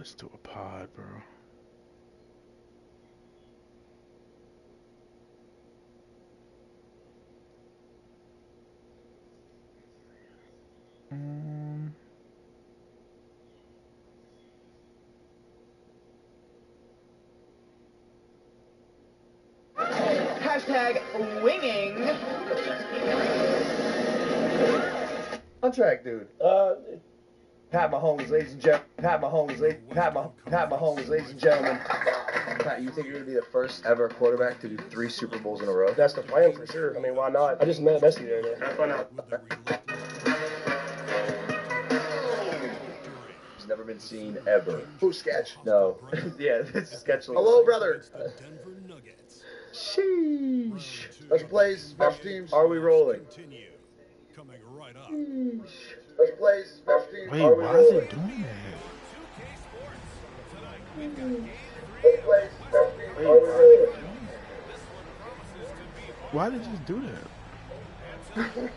Let's do a pod, bro. Um, Hashtag winging. On track, dude. Pat Mahomes, ladies and gentlemen. Pat Mahomes, ladies and gentlemen. Pat, you think you're gonna be the first ever quarterback to do 3 Super Bowls in a row? That's the plan for sure. I mean, why not? I just met Messi the other day. Have fun out. It's never been seen ever. Who, sketch? No. Yeah, this is sketch. Hello, brother. Sheesh. Special plays, special teams. Are we rolling? Special plays, special teams. wait, Are we why is rolling? it doing that? Special plays, special teams. Wait, Are we why is rolling? it doing that? Why did it just do that?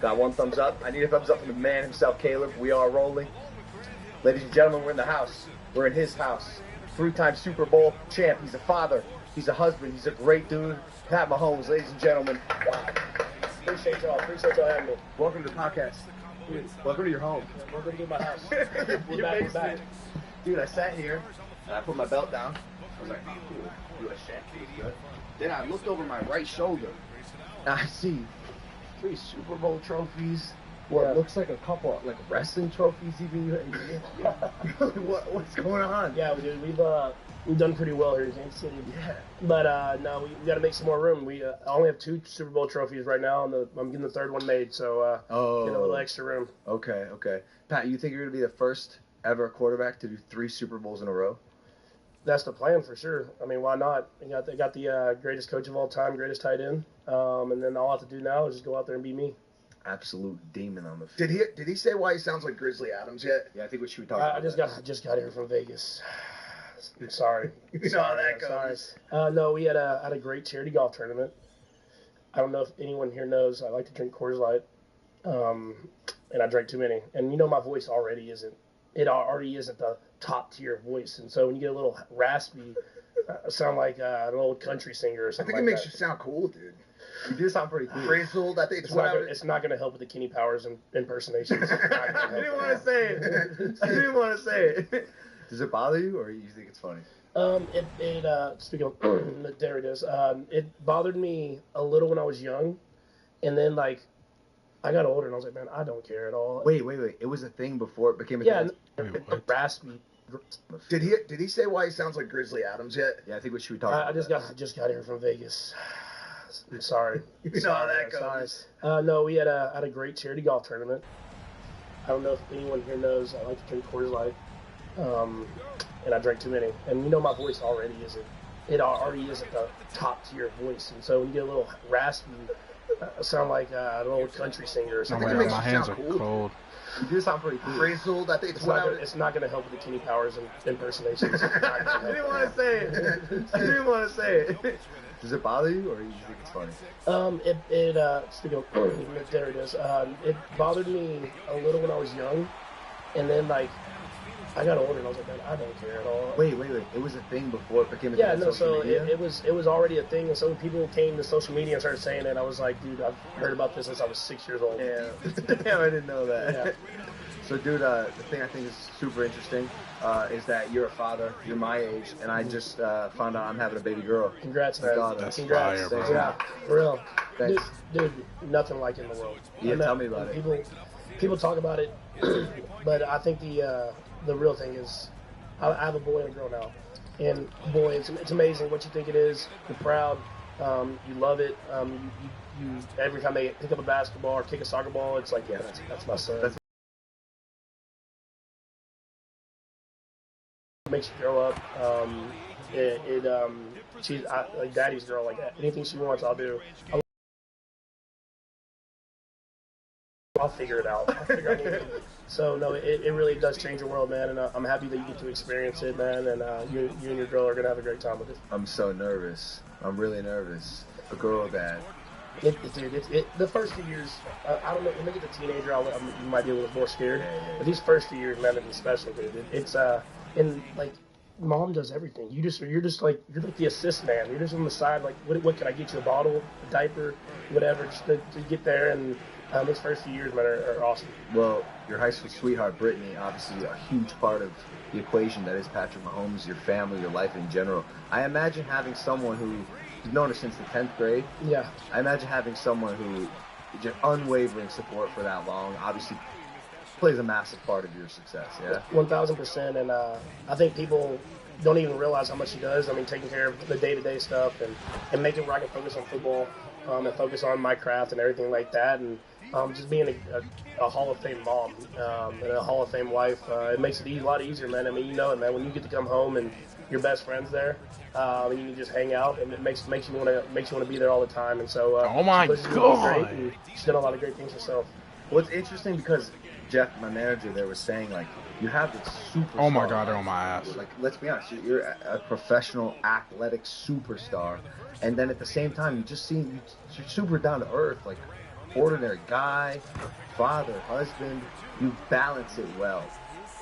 Got one thumbs up. I need a thumbs up from the man himself, Caleb. We are rolling. Ladies and gentlemen, we're in the house. We're in his house. 3-time Super Bowl champ. He's a father. He's a husband. He's a great dude. Pat Mahomes, ladies and gentlemen. Wow. Appreciate y'all. Appreciate y'all having me. Welcome to the podcast. Welcome to your home. Welcome to my house. We're Your back. We're basement. back. Dude, I sat here and I put my belt down. I was like, cool. Do a shit. Good. Then I looked over my right shoulder and I see 3 Super Bowl trophies. What looks like a couple like wrestling trophies even. What's going on? Yeah, dude, we've done pretty well here in Kansas City. Yeah. But no, we got to make some more room. We only have 2 Super Bowl trophies right now, and I'm getting the 3rd one made, so get a little extra room. Okay. Pat, you think you're gonna be the first ever quarterback to do 3 Super Bowls in a row? That's the plan for sure. I mean, why not? They got the greatest coach of all time, greatest tight end, and then all I have to do now is just go out there and be me. Absolute demon on the field. Did he say why he sounds like Grizzly Adams yet? Yeah, I think we should be talking about I just got here from Vegas. I'm sorry. You know how that Sorry. goes. No, we had a great charity golf tournament. I don't know if anyone here knows, I like to drink Coors Light, and I drank too many. And you know my voice already isn't the top tier voice. And so when you get a little raspy, I sound like an old country singer or I something think like it makes that. you sound cool, dude. You do sound pretty cool. Frizzled. I think It's not going to help with the Kenny Powers impersonations. I didn't want to say it. I didn't want to say it. Does it bother you, or you think it's funny? Speaking of, there it is. It bothered me a little when I was young, and then like I got older and I was like, man, I don't care at all. Wait. It was a thing before it became a Yeah, thing? Wait, what? raspy. Did he say why he sounds like Grizzly Adams yet? Yeah, I think we should be talking about I just got here from Vegas. I'm sorry. You know how that goes. No, we had a great charity golf tournament. I don't know if anyone here knows, I like to drink Coors Light, and I drank too many. And you know my voice already isn't the top tier voice. And so when you get a little raspy, I sound like an old country singer or Oh something my like God, that. my hands are sound cool. cold. You do sound pretty cool. Frizzled. I think It's not gonna help with the Kenny Powers impersonations. I didn't want to say it. I didn't want to say it. Does it bother you, or you think it's funny? Speaking of, there it is. It bothered me a little when I was young, and then like I got older and I was like, man, I don't care at all. Wait. It was a thing before it became a thing Yeah, on no. social So media? it was already a thing, and so when people came to social media and started saying it, I was like, dude, I've heard about this since I was 6 years old. Yeah. Damn, I didn't know that. Yeah. So, dude, the thing I think is super interesting is that you're a father. You're my age, and I just found out I'm having a baby girl. Congrats, man. That's Congrats. fire, bro. Yeah, for real. Thanks. Dude, nothing like it in the world. Yeah, tell me about it. People talk about it, but I think the real thing is I have a boy and a girl now. And boy, it's amazing what you think it is. You're proud. You love it. You every time they pick up a basketball or kick a soccer ball, it's like, yeah, that's my son. That's- It makes you grow up. She's like daddy's girl. Like anything she wants, I'll do. I'll figure it out. So no, it really does change your world, man. And I'm happy that you get to experience it, man. And you and your girl are gonna have a great time with it. I'm so nervous. I'm really nervous. A girl dad. Dude, the first few years, I don't know. When I get a teenager, you might be a little more scared. Yeah. But these first few years, man, it's special, dude. It's and like mom does everything. You're like the assist man. You're just on the side. Like, what can I get you? A bottle, a diaper, whatever, just to get there. And those first few years, man, are awesome. Well, your high school sweetheart, Brittany, obviously a huge part of the equation that is Patrick Mahomes, your family, your life in general. I imagine having someone who you've known her since the 10th grade. Yeah. I imagine having someone who just unwavering support for that long, obviously plays a massive part of your success, yeah? 1,000%, and I think people don't even realize how much he does. I mean, taking care of the day-to-day stuff and making where I can focus on football and focus on my craft and everything like that, and just being a Hall of Fame mom and a Hall of Fame wife, it makes it a lot easier, man. I mean, you know it, man. When you get to come home and your best friend's there, and you can just hang out, and it makes you want to be there all the time. And so, oh my God, she's done a lot of great things herself. What's interesting, because Jeff, my manager there, was saying, like, you have this super. Oh my God, they're on my ass. Like, let's be honest, you're a professional, athletic superstar, and then at the same time, you just seem you're super down to earth, like ordinary guy, father, husband. You balance it well.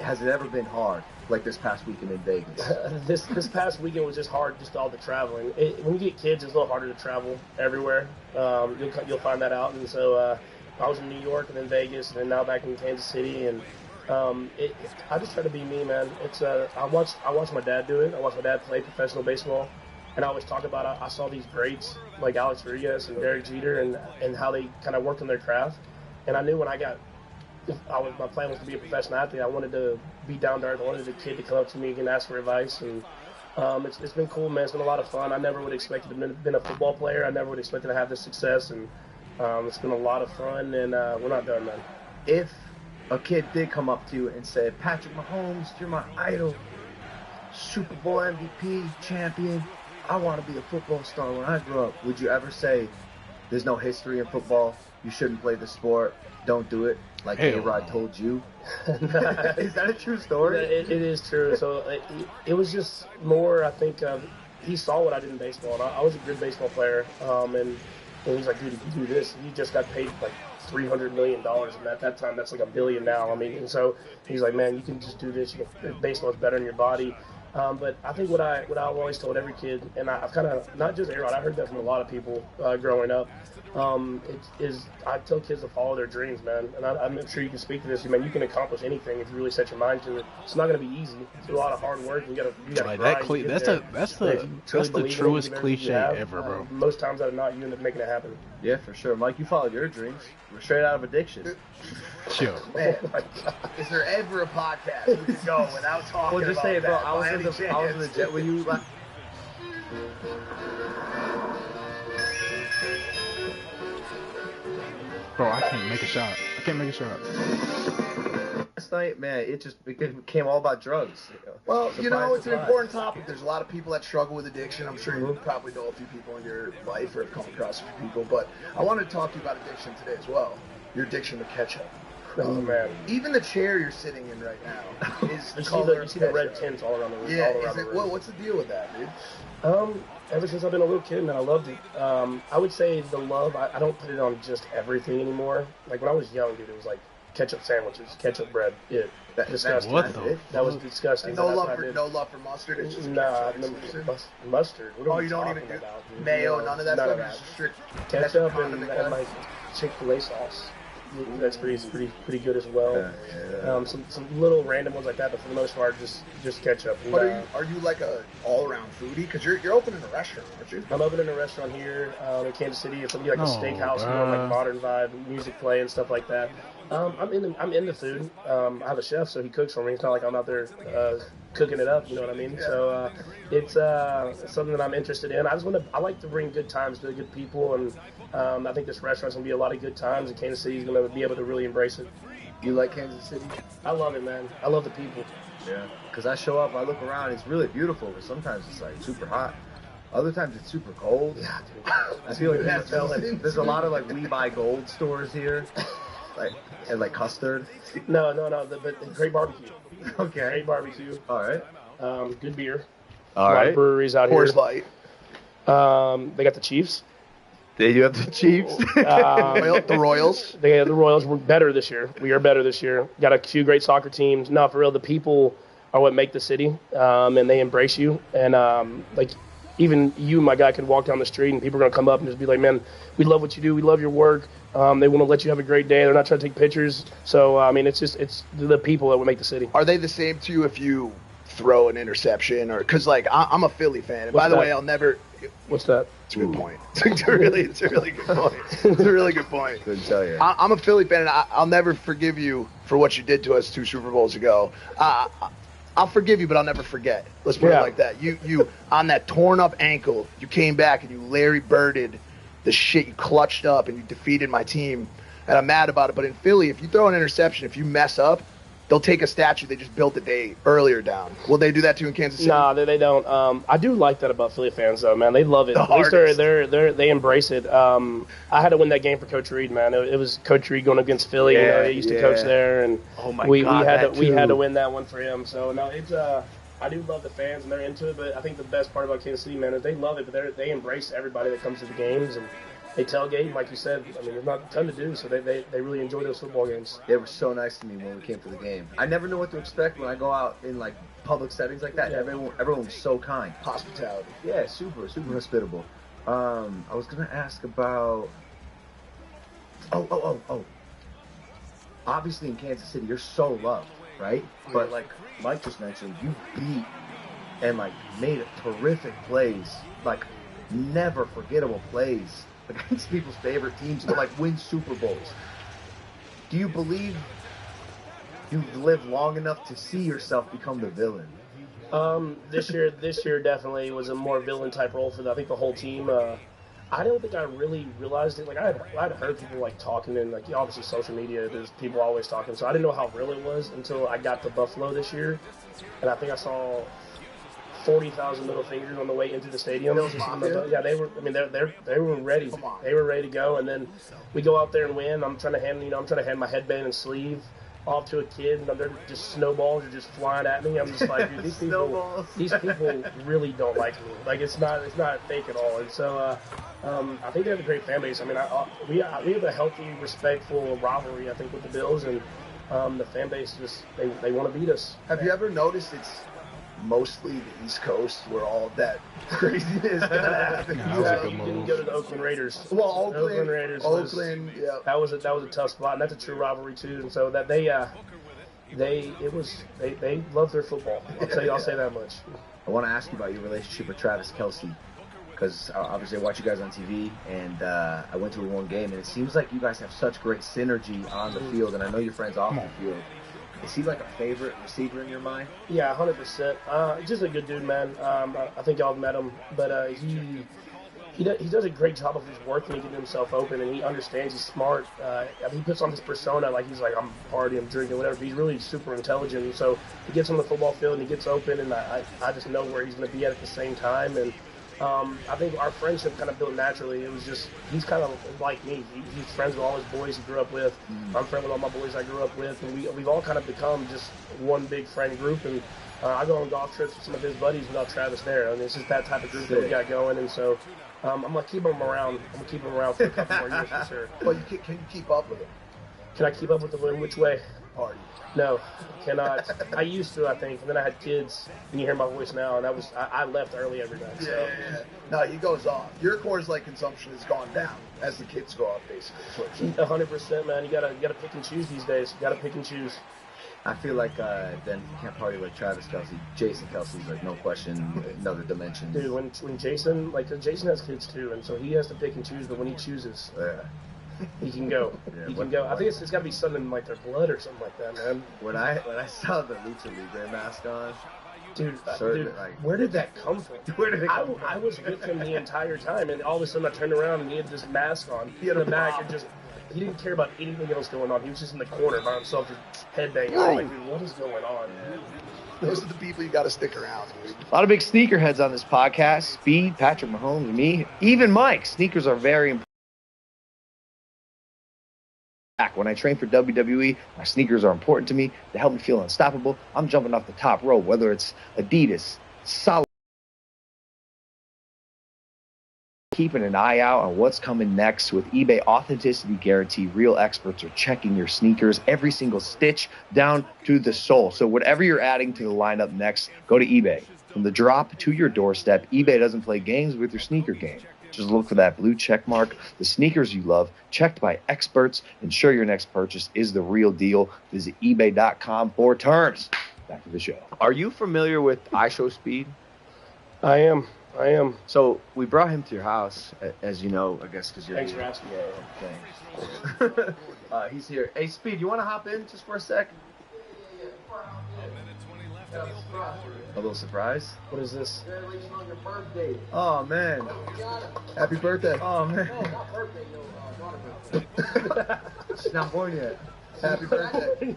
Has it ever been hard, like this past weekend in Vegas? This past weekend was just hard, just all the traveling. When you get kids, it's a little harder to travel everywhere. You'll find that out, and so. I was in New York and then Vegas and then now back in Kansas City, and I just try to be me, man. It's I watched my dad do it. I watched my dad play professional baseball, and I always talk about I saw these greats like Alex Rodriguez and Derek Jeter and how they kind of worked on their craft, and I knew when my plan was to be a professional athlete. I wanted to be down to earth. I wanted the kid to come up to me and ask for advice, and it's been cool, man. It's been a lot of fun. I never would expect to have been a football player. I never would expect to have this success, and it's been a lot of fun, and we're not done, man. If a kid did come up to you and say, Patrick Mahomes, you're my idol, Super Bowl MVP, champion, I want to be a football star when I grow up, would you ever say, there's no history in football, you shouldn't play the sport, don't do it, like A-Rod told you? Is that a true story? Yeah, it is true. So it was just more, I think, he saw what I did in baseball, and I was a good baseball player, and he's like, dude, if you do this, you just got paid like $300 million, and at that time, that's like $1 billion now. I mean, and so he's like, man, you can just do this. Baseball is better in your body. But I think what I've always told every kid, and I've kind of, not just A-Rod, I heard that from a lot of people growing up, I tell kids to follow their dreams, man. And I'm sure you can speak to this. Man, you can accomplish anything if you really set your mind to it. It's not going to be easy. It's a lot of hard work. You got to like grind. that's the truest cliche ever, bro. Most times out of not, you end up making it happen. Yeah, for sure. Mike, you followed your dreams. We're straight out of addiction. Sure. Man, is there ever a podcast we could go without talking Well, just about say it, bro. that I was by in any the chance? jet with you. Bro, I can't make a shot. Last night, man, it became all about drugs. Well, Surprise, you know, it's an surprise. important topic. There's a lot of people that struggle with addiction. I'm sure you probably know a few people in your life or have come across a few people. But I wanted to talk to you about addiction today as well. Your addiction to ketchup. Oh, man. Even the chair you're sitting in right now is You color see the red ketchup. tints all around the room. Yeah, all around is the it? room. What's the deal with that, dude? Ever since I've been a little kid, man, I loved it. I would say the love, I don't put it on just everything anymore. Like, when I was young, dude, it was like ketchup sandwiches, ketchup bread. Disgusting. What the That was disgusting. No That's love what I for did. mustard. It's just Nah, ketchup exclusive. mustard. What are Oh, we you don't talking even do about, dude? mayo, No, none of that none stuff. of Just strict Ketchup condiment and guy? like Chick-fil-A sauce. That's pretty good as well. Yeah. Some little random ones like that, but for the most part, just ketchup. And, But are you like a all-around foodie? Because you're opening a restaurant, aren't you? I'm opening a restaurant here in Kansas City. It's gonna be like a steakhouse, like modern vibe, music play and stuff like that. I'm into food. I have a chef, so he cooks for me. It's not like I'm out there cooking it up. You know what I mean? Yeah. So it's something that I'm interested in. I like to bring good times to good people, and I think this restaurant's gonna be a lot of good times, and Kansas City's gonna be able to really embrace it. You like Kansas City? I love it, man. I love the people. Yeah. Because I show up, I look around, it's really beautiful, but sometimes it's like super hot. Other times it's super cold. Yeah, dude. I feel like That's there's a lot of like We Buy Gold stores here, and like custard. No, but great barbecue. Okay. Great barbecue. All right. Good beer. All A lot right. of breweries out Coors here. Light. They got the Chiefs. They do have the Chiefs. The Royals. The Royals were better this year. We are better this year. Got a few great soccer teams. No, for real, the people are what make the city, and they embrace you. And like even you, my guy, can walk down the street and people are gonna come up and just be like, "Man, we love what you do. We love your work." They want to let you have a great day. They're not trying to take pictures. So I mean, it's the people that would make the city. Are they the same to you if you throw an interception, or because like I'm a Philly fan, and by the way, I'll never. What's that? It's a good point. It's a really good point. It's a really good point. Couldn't tell you. I'm a Philly fan, and I'll never forgive you for what you did to us 2 Super Bowls ago. I'll forgive you, but I'll never forget. Let's put it like that. You on that torn up ankle, you came back and you Larry Birded the shit. You clutched up and you defeated my team, and I'm mad about it. But in Philly, if you throw an interception, if you mess up, they'll take a statue they just built a day earlier down. Will they do that too in Kansas City? No, they don't. I do like that about Philly fans, though, man. They love it. At least they embrace it. I had to win that game for Coach Reed, man. It was Coach Reed going against Philly. Yeah, he used to coach there, and we had to win that one for him. So no, it's I do love the fans and they're into it. But I think the best part about Kansas City, man, is they love it, but they embrace everybody that comes to the games and. They tailgate, like you said. I mean, there's not a ton to do, so they really enjoy those football games. They were so nice to me when we came to the game. I never know what to expect when I go out in like public settings like that. Yeah. Everyone was so kind. Hospitality. Yeah, super hospitable. I was gonna ask about. Oh. Obviously, in Kansas City, you're so loved, right? But like Mike just mentioned, you beat and like made terrific plays, like never forgettable plays against people's favorite teams, but like win Super Bowls. Do you believe you've lived long enough to see yourself become the villain? This year definitely was a more villain type role for I think the whole team. I don't think I really realized it. Like I had heard people like talking and like obviously social media, there's people always talking, so I didn't know how real it was until I got to Buffalo this year, and I think I saw 40,000 middle fingers on the way into the stadium. Yeah, they were. I mean, they were ready. They were ready to go. And then we go out there and win. I'm trying to hand my headband and sleeve off to a kid, and they're just snowballs are just flying at me. I'm just like, dude, these people really don't like me. Like it's not fake at all. And so I think they have a great fan base. I mean, we have a healthy, respectful rivalry. I think with the Bills and the fan base just they want to beat us. Have you ever noticed it's mostly the East Coast where all of that craziness is gonna happen? You didn't go to the Oakland Raiders. Well, Oakland Raiders. Yeah. That was a tough spot, and that's a true rivalry too. And so that they love their football. I'll say that much. I want to ask you about your relationship with Travis Kelce, because obviously I watch you guys on TV, and I went to one game, and it seems like you guys have such great synergy on the field, and I know you're friends off the field. Is he like a favorite receiver in your mind? Yeah, 100%. He's just a good dude, man. I think y'all have met him, but he does a great job of his work and getting himself open, and he understands. He's smart. He puts on his persona like he's like, I'm partying, I'm drinking, whatever. But he's really super intelligent, and so he gets on the football field and he gets open, and I just know where he's going to be at the same time. And I think our friendship kind of built naturally. It was just, he's kind of like me. He's friends with all his boys he grew up with. I'm friends with all my boys I grew up with. And we've all kind of become just one big friend group. And I go on golf trips with some of his buddies without Travis there. I mean, it's just that type of group that we got going. And so I'm going to keep him around. I'm going to keep him around for a couple more years for sure. Well, can you keep up with him? Can I keep up with him in which way? Party. No, cannot. I used to, I think, and then I had kids, and you hear my voice now, and I left early every night. So. Yeah. No, he goes off. Your Coors Light consumption has gone down as the kids go off, basically. 100%, man. You gotta pick and choose these days. You gotta pick and choose. I feel like then you can't party like Travis Kelce. Jason Kelce's like no question another dimension. Dude, when Jason has kids too, and so he has to pick and choose. But when he chooses, he can go. He can go. I think it's got to be something like their blood or something like that, man. When I saw the Lucha Libre mask on, dude, where did that come from? I was with him the entire time, and all of a sudden I turned around and he had this mask on. He had a back and just. He didn't care about anything else going on. He was just in the corner by himself, just headbanging. I was like, dude, what is going on, man? Those are the people you got to stick around, dude. A lot of big sneakerheads on this podcast. Speed, Patrick Mahomes, me, even Mike. Sneakers are very important. When I train for WWE, my sneakers are important to me. They help me feel unstoppable. I'm jumping off the top rope, whether it's Adidas, Solid. Keeping an eye out on what's coming next with eBay Authenticity Guarantee. Real experts are checking your sneakers, every single stitch down to the sole. So whatever you're adding to the lineup next, go to eBay. From the drop to your doorstep, eBay doesn't play games with your sneaker game. Just look for that blue check mark, the sneakers you love, checked by experts. Ensure your next purchase is the real deal. Visit ebay.com for terms. Back to the show. Are you familiar with iShowSpeed? I am. So we brought him to your house, as you know, I guess, because you're Thanks for asking. Yeah, thanks. He's here. Hey, Speed, you want to hop in just for a sec? A little surprise? What is this? Congratulations on your birthday. Oh, man. Happy birthday. Oh, man. No, not birthday, daughter birthday. She's not born yet. Happy birthday.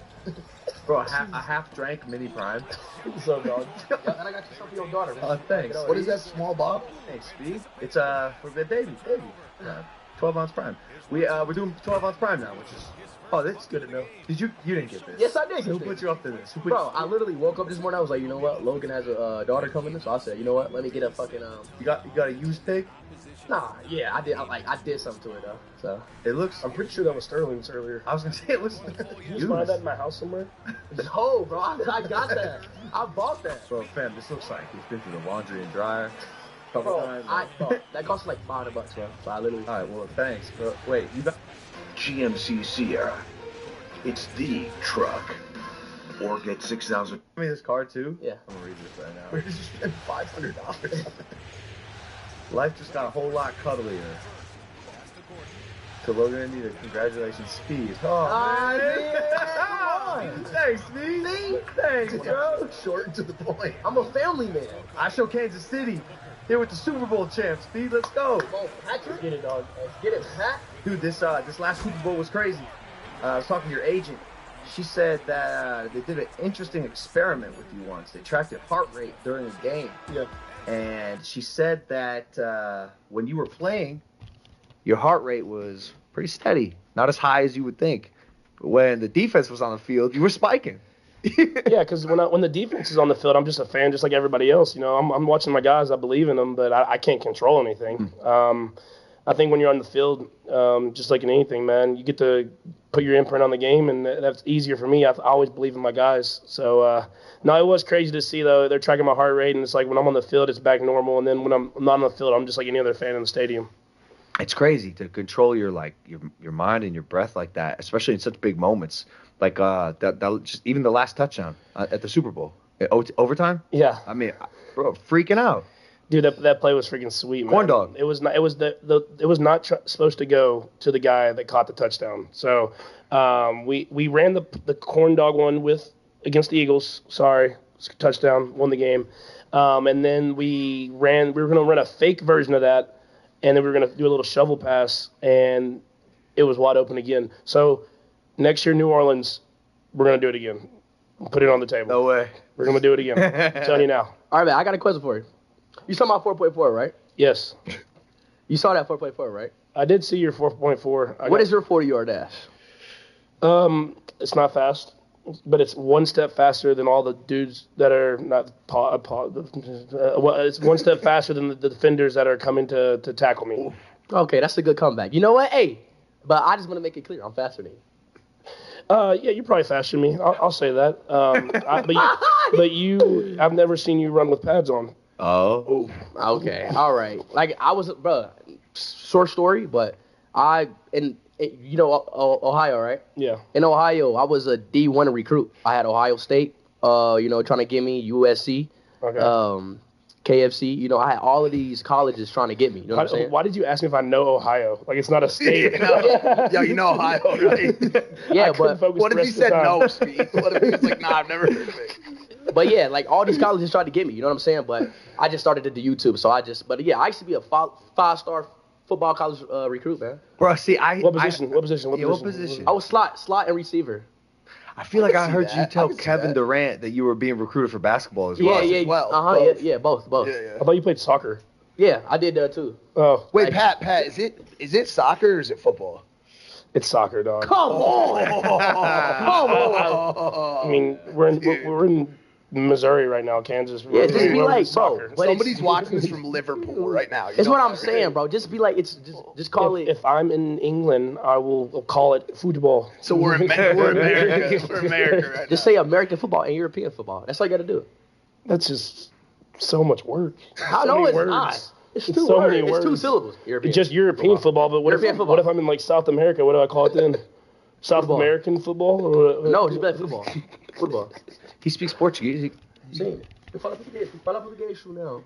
Bro, a half drank mini prime. What's up, dog? Yeah, and I got you something for your daughter, man. Thanks. What is that small bottle? Thanks, Speed. It's for the baby. 12-ounce prime. We're doing 12-ounce prime now, which is that's good to know. You didn't get this? Yes, I did. Who put you up to this? Bro, I literally woke up this morning. I was like, you know what? Logan has a daughter coming, so I said, you know what? Let me get a fucking You got a used pig? Nah, yeah, I did. I did something to it though. So it looks. I'm pretty sure that was Sterling's earlier. I was gonna say it looks. Did you find that in my house somewhere? No, bro, I got that. I bought that. Bro, fam, this looks like it's been through the laundry and dryer. Bro, that cost like $500, bro. So I literally. All right, well, thanks, bro. Wait, you got GMC Sierra. It's the truck. Or get 6,000. me this card too? Yeah. I'm gonna read this right now. Where did you spend $500? Life just got a whole lot cuddlier. To Logan and Anita, congratulations, Speed. Oh, man. Thanks, Speed. See? Thanks, bro. Short and to the point. I'm a family man. I show Kansas City. Here with the Super Bowl champs, Speed. Let's go. Come on, Patrick. Get it, dog. Let's get it, Pat. Dude, this last Super Bowl was crazy. I was talking to your agent. She said that they did an interesting experiment with you once. They tracked your heart rate during the game. Yeah. And she said that when you were playing, your heart rate was pretty steady. Not as high as you would think. But when the defense was on the field, you were spiking. Yeah, because when the defense is on the field, I'm just a fan, just like everybody else. You know, I'm watching my guys. I believe in them, but I can't control anything. I think when you're on the field, just like in anything, man, you get to put your imprint on the game, and that's easier for me. I always believe in my guys. So, no, it was crazy to see, though. They're tracking my heart rate, and it's like when I'm on the field, it's back normal, and then when I'm not on the field, I'm just like any other fan in the stadium. It's crazy to control your mind and your breath like that, especially in such big moments. Like that just even the last touchdown at the Super Bowl, overtime. Yeah, I mean, bro, freaking out. Dude, that play was freaking sweet, man. Corn dog. It was not. It was it was not supposed to go to the guy that caught the touchdown. So we ran the corn dog one against the Eagles. Sorry, touchdown, won the game. And then we were going to run a fake version of that, and then we were going to do a little shovel pass, and it was wide open again. So next year, New Orleans, we're going to do it again. Put it on the table. No way. We're going to do it again. I'm telling you now. All right, man, I got a question for you. You saw my 4.4, right? Yes. You saw that 4.4, right? I did see your 4.4. What is your 40-yard dash? It's not fast, but it's one step faster than all the dudes that are not. It's one step faster than the defenders that are coming to tackle me. Okay, that's a good comeback. You know what? Hey, but I just want to make it clear, I'm faster than you. Yeah, you're probably faster than me. I'll say that. I've never seen you run with pads on. Oh. Okay, all right. Like I was, bro. Short story, but you know Ohio, right? Yeah. In Ohio, I was a D1 recruit. I had Ohio State, trying to get me, USC, Okay. KFC. You know, I had all of these colleges trying to get me. You know what I'm saying? Why did you ask me if I know Ohio? Like it's not a state. Yeah, you know Ohio, right? Yeah, but What if he said no, Speed? What if he was like, nah, I've never heard of it? But yeah, like all these colleges tried to get me. You know what I'm saying? But I just started to do YouTube, so I used to be a five-star football college recruit, man. Bro, see, What position? What position? I was slot and receiver. I feel like I see heard that. you I tell can see Kevin that. Durant that you were being recruited for basketball as Yeah, well. yeah, well, both. both. Both. Yeah. I thought you played soccer. Yeah, I did that too. Oh, Wait, Pat, is it soccer or is it football? it's soccer, dog. Come on. I mean, we're in Missouri right now, Kansas. Yeah, just be like, bro. Somebody's watching this from Liverpool right now. It's what I'm saying, bro. Just be like, it's just call it. If I'm in England, I will call it football. So we're America. We're America right now. Just say American football and European football. That's all you got to do. That's just so much work. I know it's not. It's two so words. many words. It's 2 syllables. European. It's just European football, but what if I'm in like South America? What do I call it then? South American football? No, just like football. Football. He speaks Portuguese. Sim. Eu falo português now.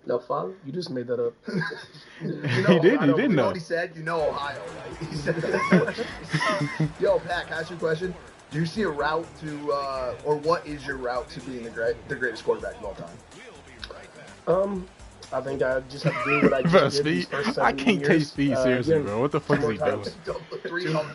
No, fala? You just made that up. He did know. You know what he said? You know Ohio, right? He said that. Yo, Pat, can I ask you a question? Do you see a route to, or what is your route to being the greatest quarterback of all time? I think I just have to do what I just did these first 7 I can't years. take Speed seriously, bro. What the fuck is he doing?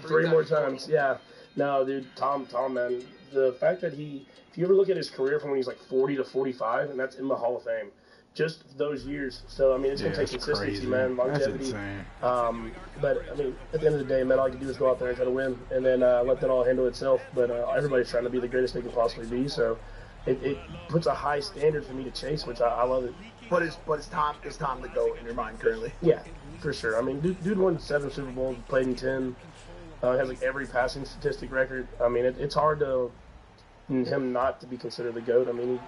Three more times, yeah. No, dude, Tom, man. The fact that if you ever look at his career from when he's like 40 to 45, and that's in the Hall of Fame, just those years. So, I mean, it's going to take consistency, crazy. man, longevity. That's insane. But, I mean, at the end of the day, man, all you can do is go out there and try to win, and then let that all handle itself. But everybody's trying to be the greatest they can possibly be, so it puts a high standard for me to chase, which I love it. But it's Tom the GOAT in your mind currently? Yeah, for sure. I mean, dude won 7 Super Bowls, played in 10, has like every passing statistic record. I mean, it's hard to him not to be considered the GOAT. I mean,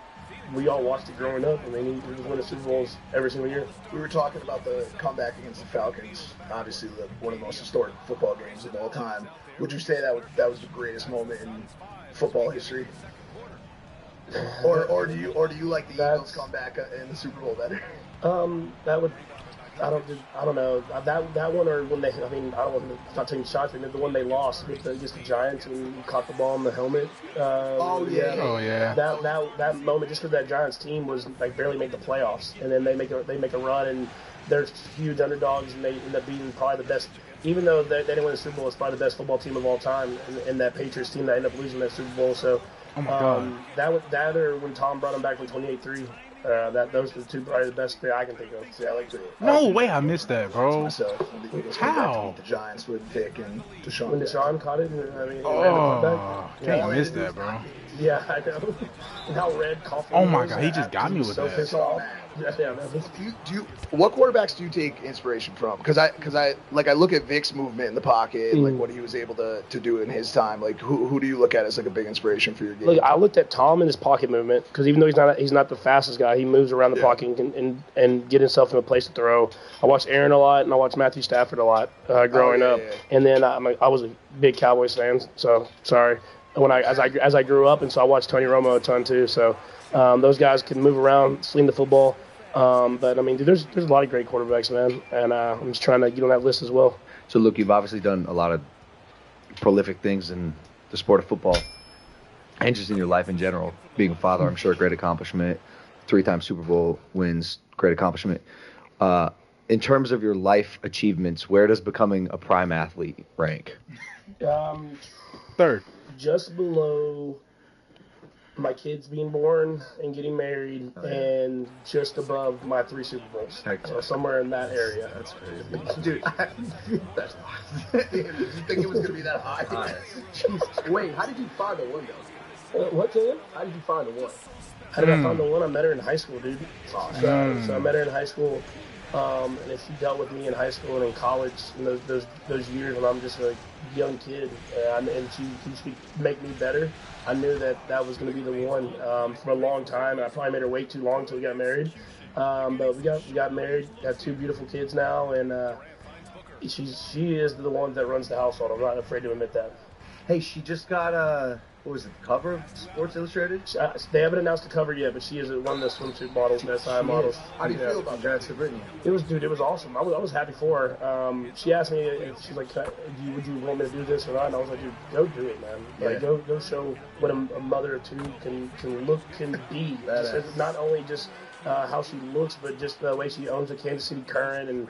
we all watched it growing up. I mean, he was winning Super Bowls every single year. We were talking about the comeback against the Falcons, obviously one of the most historic football games of all time. Would you say that was the greatest moment in football history? Or do you like the Eagles comeback in the Super Bowl better? That would. I don't know that one or when they. I mean, I don't want to start taking shots. I mean, the one they lost against the Giants when you caught the ball in the helmet. Oh yeah. That moment, just because that Giants team was like barely made the playoffs, and then they make a run, and they're huge underdogs, and they end up being probably the best. Even though they didn't win the Super Bowl, it's probably the best football team of all time, and that Patriots team that ended up losing that Super Bowl. So. Oh my God. That or when Tom brought him back from 28-3, those are the two probably the best three I can think of. Yeah, I like to. No way, I missed that, bro. Myself, How? The Giants with Vic and Deshaun. When Deshaun caught it, I mean, can't miss that, bro. Yeah, I know. And how red coffee. Oh my God, he just got me with so that. pissed off. Yeah, what quarterbacks do you take inspiration from? Because I look at Vic's movement in the pocket, like what he was able to do in his time. Like who do you look at as like a big inspiration for your game? Look, I looked at Tom and his pocket movement because even though he's not the fastest guy, he moves around the pocket and get himself in a place to throw. I watched Aaron a lot and I watched Matthew Stafford a lot growing up, and then I was a big Cowboys fan. So sorry. As I grew up, and so I watched Tony Romo a ton too. So those guys can move around, sling the football. But I mean, dude, there's a lot of great quarterbacks, man, and I'm just trying to get on that list as well. So look, you've obviously done a lot of prolific things in the sport of football, and just in your life in general. Being a father, I'm sure, a great accomplishment. 3-time Super Bowl wins, great accomplishment. In terms of your life achievements, where does becoming a prime athlete rank? Third. Just below my kids being born and getting married, and just above my 3 Super Bowls. So somewhere in that area. That's crazy. Dude, that's did you think it was going to be that high? Jesus. Wait, how did you find the one, though? What, Tim? How did you find the one? How did I find the one? I met her in high school, dude. So I met her in high school, and if she dealt with me in high school and in college, in those years when I'm just a young kid, and she make me better, I knew that was going to be the one for a long time, and I probably made her wait too long until we got married. But we got married, got 2 beautiful kids now, and she is the one that runs the household. I'm not afraid to admit that. Hey, she just got what was it, the cover of Sports Illustrated? They haven't announced the cover yet, but she is one of the swimsuit models, SI models. How do you feel about that? To Brittany. It was awesome. I was happy for her. She asked me if she's like, would you want me to do this or not? And I was like, dude, go do it, man. Like, go show what a mother or two can be. Just, not only just how she looks, but just the way she owns the Kansas City Current and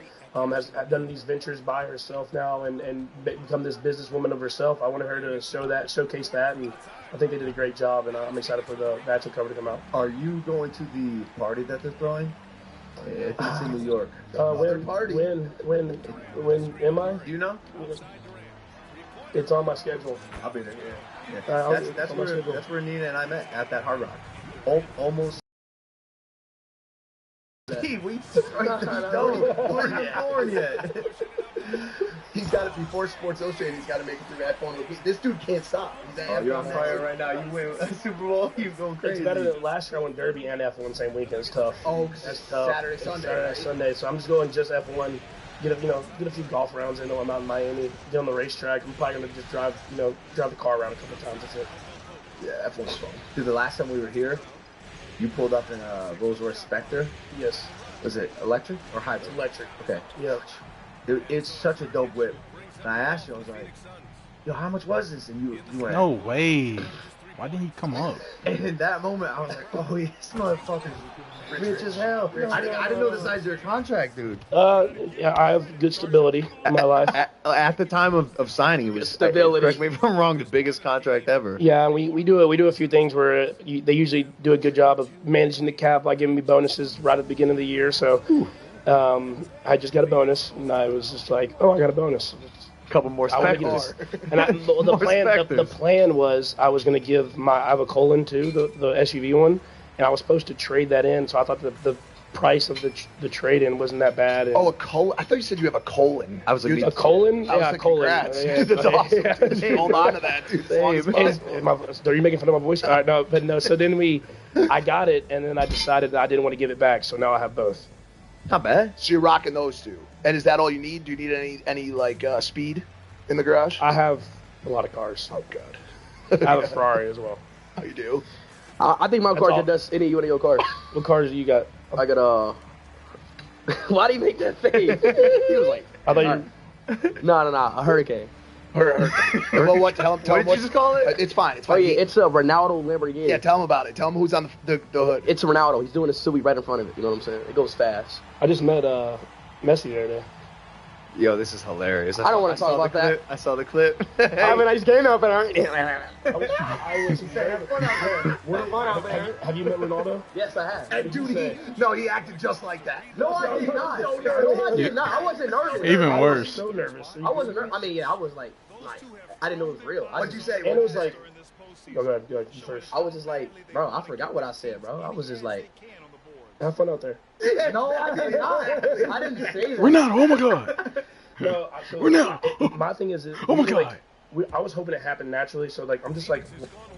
has done these ventures by herself now and become this businesswoman of herself. I wanted her to showcase that, and I think they did a great job, and I'm excited for the actual cover to come out. Are you going to the party that they're throwing? I think it's in New York. When am I? Do you know? It's on my schedule. I'll be there. Yeah. That's where Nina and I met at that Hard Rock. Almost. We strike the dough. We're born yet. He's got it before Sports Illustrated. He's got to make it through that phone. This dude can't stop. You're on fire right now. You win a Super Bowl. You go crazy. It's better than last year I went Derby and F1 same weekend. It's tough. Oh, that's tough. Saturday, Sunday. So I'm just going just F1. Get a few golf rounds in while I'm out in Miami. Get on the racetrack. I'm probably gonna just drive the car around a couple of times. That's it. Yeah, F1's fun. Dude, the last time we were here, you pulled up in a Rolls-Royce Spectre. Yes. Was it electric or hybrid? It's electric. Okay. Yeah. Dude, it's such a dope whip. And I asked you, I was like, yo, how much was this? And you went, no way. Why didn't he come up? And in that moment, I was like, oh, yeah, this motherfucker's rich as hell. I didn't know the size of your contract, dude. Yeah, I have good stability in my life. At the time of signing, it was stability. Correct me if I'm wrong. The biggest contract ever. Yeah, we do a few things where they usually do a good job of managing the cap by giving me bonuses right at the beginning of the year. So I just got a bonus, and I was just like, oh, I got a bonus. Couple more specters. And the plan was I was going to give I have a Colon too, the SUV one, and I was supposed to trade that in. So I thought the price of the trade in wasn't that bad. And a colon? I thought you said you have a colon. I was like, a colon? I was like, colon. Congrats. Yeah, that's awesome. Yeah. Hold on to that, dude. Are you making fun of my voice? No. So then I got it, and then I decided that I didn't want to give it back. So now I have both. Not bad. So you're rocking those two. And is that all you need? Do you need any like speed in the garage? I have a lot of cars. Oh God. I have a Ferrari as well. Oh, you do? I think my car does any one of your cars. What cars do you got? I got Why do you make that face? He was like, I thought you. No, a Hurricane. Well, what? Tell him. What did you just call it? It's fine. Oh yeah, it's a Ronaldo Lamborghini. Yeah, tell him about it. Tell him who's on the hood. It's Ronaldo. He's doing a suite right in front of it. You know what I'm saying? It goes fast. I just met Messi the other day. Yo, this is hilarious. I don't want to talk about that. I saw the clip. I mean, I just came up and Have you met Ronaldo? Yes, I have. And dude, he acted just like that. No, I did not. No, I did not. I wasn't nervous. Even worse. I was so nervous. I wasn't nervous. I mean, yeah, I was like, I didn't know it was real. What'd you say? And it was like, go ahead, you first. I was just like, bro, I forgot what I said, bro. I was just like, have fun out there. No, I did not. I didn't say that. We're not. Oh my God. No, we're not. My thing is, oh my God. I was hoping it happened naturally. So like, I'm just like,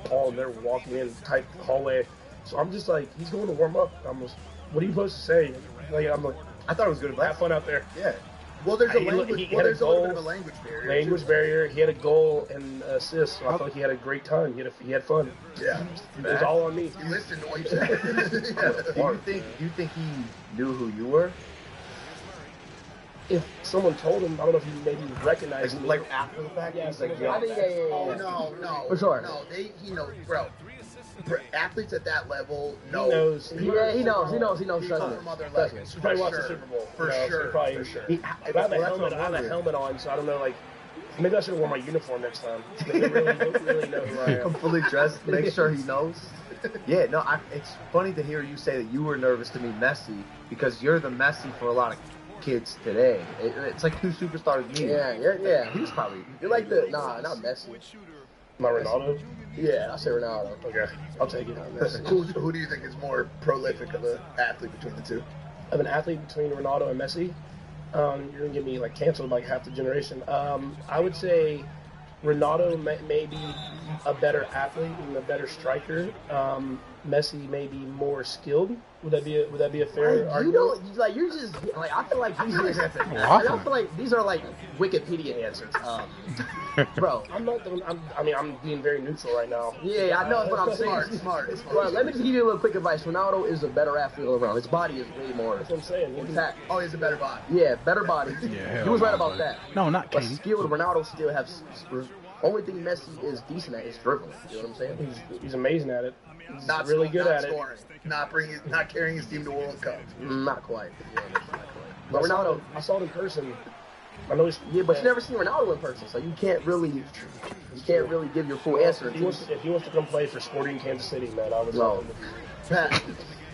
Paul, they're walking in tight hallway. So I'm just like, he's going to warm up. What are you supposed to say? Like, I'm like, I thought it was good advice. Have fun out there. Yeah. Well, there's a little bit of a language barrier. He had a goal and assist, so I felt like he had a great time. He had fun. Yeah. It was all on me. You listened to what you said. Do you think he knew who you were? If someone told him, I don't know if he maybe recognized me. Like after the fact? Yeah, he's like, I think, oh, no. For sure. No, he knows, bro. Athletes at that level know. He knows. He knows. He's from other levels. He probably watched the Super Bowl. For sure. I have a helmet on, so I don't know, like, maybe I should have worn my uniform next time. They really know who I am. I'm fully dressed, make sure he knows. Yeah, no, it's funny to hear you say that you were nervous to meet Messi because you're the Messi for a lot of kids today. It's like two superstars meeting. Yeah. He was probably. You're like the not Messi. My Ronaldo? Yeah, I say Ronaldo. Okay, I'll take it. Who do you think is more prolific of an athlete between the two? Of an athlete between Ronaldo and Messi? You're gonna get me like canceled like half the generation. I would say Ronaldo may be a better athlete and a better striker. Messi may be more skilled. Would that be a fair argument? You're just like I feel like these I feel like these are like Wikipedia answers. Bro, I'm being very neutral right now. Yeah, I know what I'm saying. Smart. Bro, let me just give you a little quick advice. Ronaldo is a better athlete all around. His body is way more. That's what I'm saying. Intact. Oh, he has a better body. Yeah, better body. Yeah, he was right about that. No, not But Katie. skilled, Ronaldo still has. Only thing Messi is decent at is dribbling. You know what I'm saying? He's amazing at it. He's Not really good at scoring, not carrying his team to World Cup. Not quite. Yeah, not quite. it. But Ronaldo, I saw it in person. I know yeah, but you never seen Ronaldo in person, so you can't really give your full answer. If he wants to come play for Sporting Kansas City, man, I was Pat,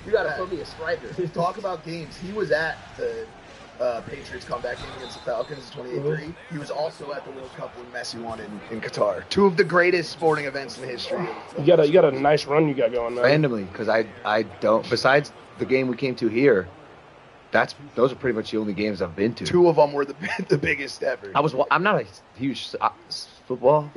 you gotta put me a striker. talk about games. He was at the Patriots comeback game against the Falcons, 28-3. He was also at the World Cup when Messi won in Qatar. Two of the greatest sporting events in history. You got a nice run you got going, man. Randomly, because I don't. Besides the game we came to here, those are pretty much the only games I've been to. Two of them were the biggest ever. I'm not a huge football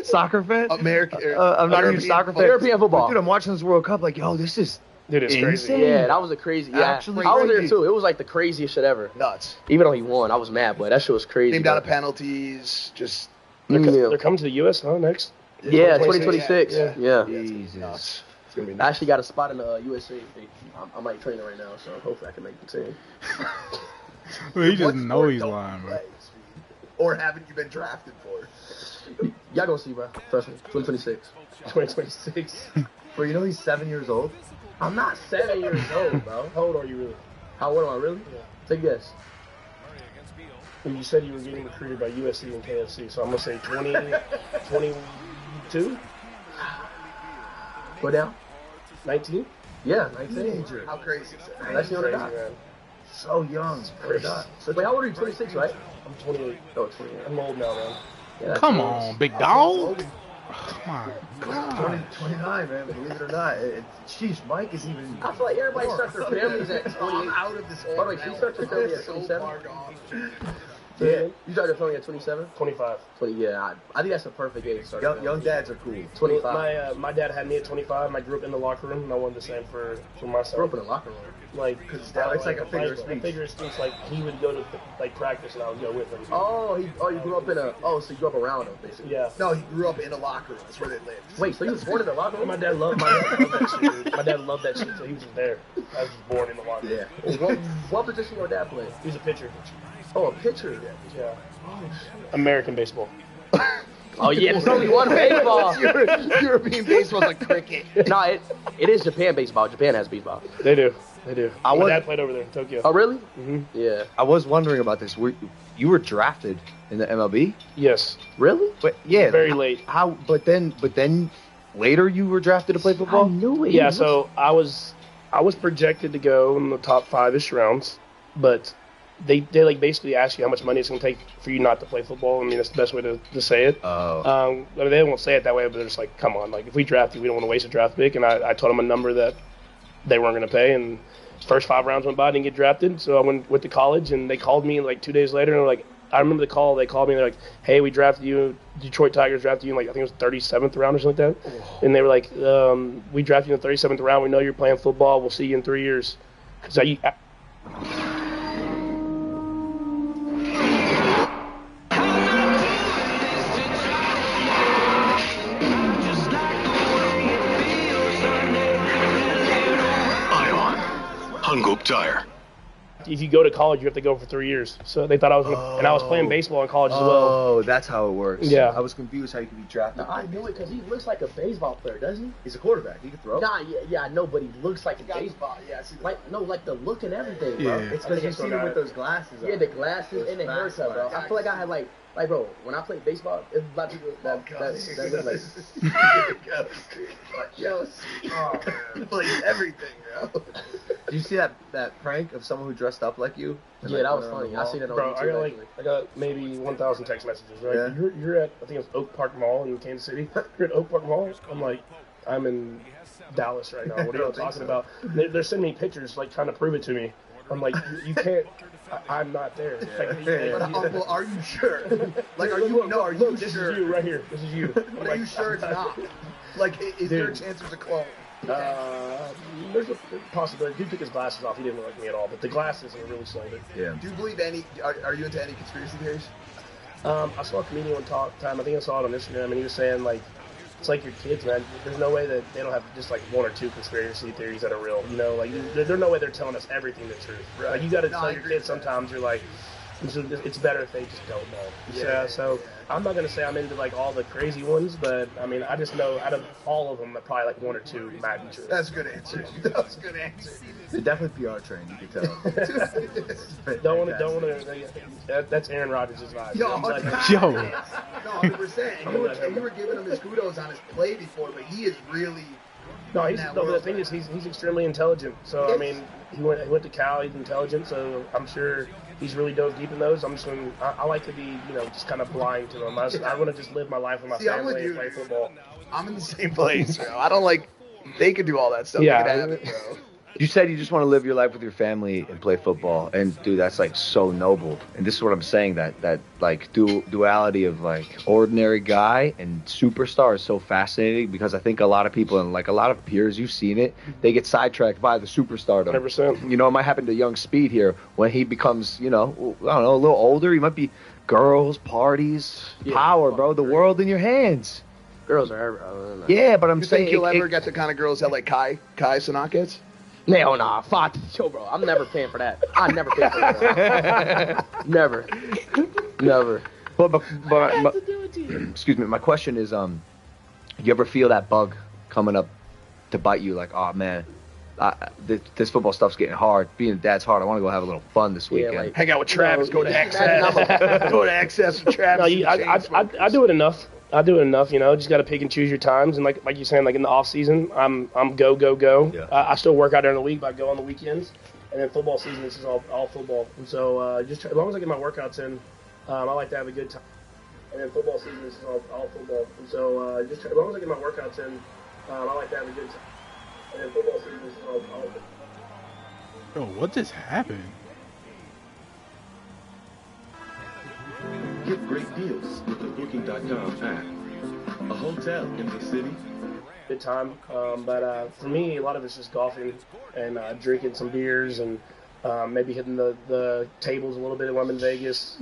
soccer fan. I'm not a huge soccer fan. European football. Dude, I'm watching this World Cup like, yo, this is It's insane. crazy. Yeah, that was a crazy. Yeah, Actually I was there crazy. too. It was like the craziest shit ever. Nuts. Even though he won, I was mad, but that shit was crazy. Came down to penalties. Just They're coming to the U.S. Next. Yeah, 2026. Yeah. Jesus. nuts. It's gonna be I nuts. actually got a spot in the USA. I might train it right now, so hopefully I can make the team. Well, he just What know sport he's don't lying, you bro. play, Steve? Or haven't you been drafted for? Y'all gonna see, bro. Trust me. 2026. 2026. Bro, you know he's 7 years old? I'm not 7 years old, bro. How old are you really? How old am I really? Yeah. Take a guess. Well, you said you were getting recruited by USC and KFC, so I'm gonna say 20, 22, Go down. 19. Yeah, 19. Teenager. How crazy is that? That's the only Crazy, guy. man. So young. Crazy. So wait, how old are you? 26, right? I'm 28. Oh, 28. I'm old now, man. Yeah, that's Come close. on, big dog. Oh my God. 29, man. Believe it or not. Sheesh, Mike is even. I feel like everybody starts their families at 28. I'm out of this. By the way, she starts her family at so 27? far gone. Yeah. You started filming at 27? 25. 20, yeah. I think that's the perfect age to start. Young dads are cool. 25. My dad had me at 25, and I grew up in the locker room, and I wanted the same for myself. Grew up in the locker room. Like, His dad looks like a figure of speech. Figure of speech, like, he would go to, like, practice, and I would go with him. Oh, you grew up in a. Oh, so you grew up around him, basically. Yeah. No, he grew up in a locker room. That's where they lived. Wait, so you was born in the locker room? My dad loved that shit, dude. My dad loved that shit, so he was just there. I was just born in the locker room. Yeah. What position your dad play? He was a pitcher. Oh, a pitcher. Yeah. American baseball. Oh yeah, there's only one baseball. European baseball's like cricket. No, it is Japan baseball. Japan has baseball. They do. My was- dad played over there in Tokyo. Oh really? Mm-hmm. Yeah. I was wondering about this. You were drafted in the MLB? Yes. Really? But yeah. Very late. How? But then later you were drafted to play football? knew it. Yeah, so I was projected to go in the top 5-ish rounds, but they like basically ask you how much money it's gonna take for you not to play football. I mean, that's the best way to say it. Oh. I mean, they won't say it that way, but they're just like, come on, like if we draft you, we don't want to waste a draft pick. And I told them a number that they weren't gonna pay, and first 5 rounds went by, I didn't get drafted, so I went to college, and they called me like 2 days later, and they're like, I remember the call. They called me, and they're like, hey, we drafted you. Detroit Tigers drafted you in, like, I think it was 37th round or something like that. And they were like, we drafted you in the 37th round. We know you're playing football. We'll see you in 3 years. So Hanguk Tire. if you go to college, you have to go for 3 years. So they thought I was gonna, and I was playing baseball in college as well. Oh, that's how it works. Yeah. I was confused how you could be drafted. I knew it because he looks like a baseball player, doesn't he? He's a quarterback. He can throw. Nah, yeah, I know, but he looks like a baseball. Baseball, yeah. See, Like the look and everything, bro. Yeah. It's because you see him with those glasses on. Yeah, the glasses and the Those haircut, bro. fast I feel like I had like, bro, when I played baseball, it's a lot of people that look like. Yo, plays everything, bro. Did you see that prank of someone who dressed up like you? And, Yeah, like, that was went on funny. the I wall? seen it on Bro, YouTube. I got maybe 1,000 text messages. Right? Yeah. You're at, I think it's Oak Park Mall in Kansas City. You're at Oak Park Mall. I'm like, I'm in Dallas right now. What are you talking about? They're sending me pictures, like trying to prove it to me. I'm like, you can't. I'm not there. Like, Well, are you sure? Like, are Look, you? look, No, are you look, this sure? is you right here. This is you. But are you sure it's not? Like, is there a chance there's a clone? There's a possibility. Dude took his glasses off. He didn't look like me at all. But the glasses are really sold it. Yeah. Do you believe any? Are you into any conspiracy theories? I saw a comedian one time. I think I saw it on Instagram, and he was saying like, it's like your kids, man. There's no way that they don't have just like 1 or 2 conspiracy theories that are real. You know, like there's no way they're telling us everything the truth. Right. Like you got to No, tell I your agree kids with that. sometimes. You're like, it's better if they just don't know. Yeah, So I'm not gonna say I'm into like all the crazy ones, but I mean I just know out of all of them, probably like 1 or 2 might be true. That's a good answer. That's a good answer. They're definitely PR trained. You can tell. Don't want to. That's Aaron Rodgers' vibe. Yo, He's like, Yo. No, 100%. And you were giving him his kudos on his play before, but he is really No, the world. thing is, he's extremely intelligent. So I mean, he went to Cal. He's intelligent. So I'm sure he's really dove deep in those. I like to be, just kind of blind to him. I want to just live my life with my family and play football. I'm in the same place, bro. I don't like. They could do all that stuff. Yeah. They could have it, bro. You said you just want to live your life with your family and play football, and dude, that's like so noble. And this is what I'm saying, that like duality of like ordinary guy and superstar is so fascinating, because I think a lot of people and like a lot of peers, you've seen it, they get sidetracked by the superstardom. 100%. It might happen to young Speed here when he becomes, I don't know, a little older. He might be girls, parties, power, bro. The world in your hands. Girls are. Yeah, but I'm You saying think you'll ever get the kind of girls that like Kai Cenat gets? No, nah, fuck. Yo, bro, I'm never paying for that. I never pay for that. Never. But excuse me. My question is, you ever feel that bug coming up to bite you? Like, oh man, this football stuff's getting hard. Being a dad's hard. I want to go have a little fun this weekend. like- Hang out with Travis. Go to XS. Go to XS with Travis. No, I do it enough. Just got to pick and choose your times. And like you're saying, like in the off season, I'm go. Yeah. I still work out during the week, but I go on the weekends. And then football season, this is all football. And so as long as I get my workouts in, I like to have a good time. And then football season, this is all football. And so as long as I get my workouts in, I like to have a good time. And then football season, this is all football. Bro, what just happened? Get great deals with the Booking.com app. A hotel in the city. Good time, but for me, a lot of it's just golfing and drinking some beers and maybe hitting the tables a little bit when I'm in Vegas.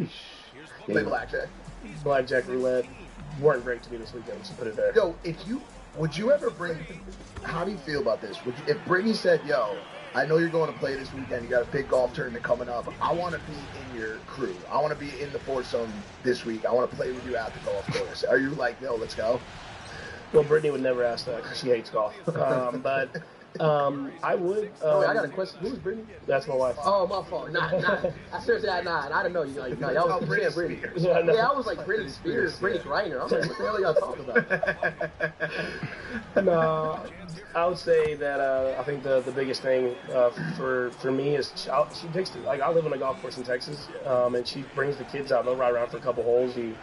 Play Blackjack roulette weren't great to me this weekend, so put it there. Yo, would you ever bring? How do you feel about this? If Brittany said, "Yo, I know you're going to play this weekend. You got a big golf tournament coming up. I want to be in your crew. I want to be in the foursome this week. I want to play with you at the golf course." Are you like, "No, let's go"? Well, Brittany would never ask that because she hates golf. But I would. I got a question. Who's Brittany? That's my wife. Oh, my fault. Nah. I seriously, nah. I didn't know you. Like, nah, y'all was Britney Brittany. Spears. Yeah, I was like Britney Spears, Brittany Griner. I was like, what the hell are y'all talking about? No, I would say that I think the biggest thing for me is she takes I live on a golf course in Texas, and she brings the kids out. They'll ride around for a couple holes, and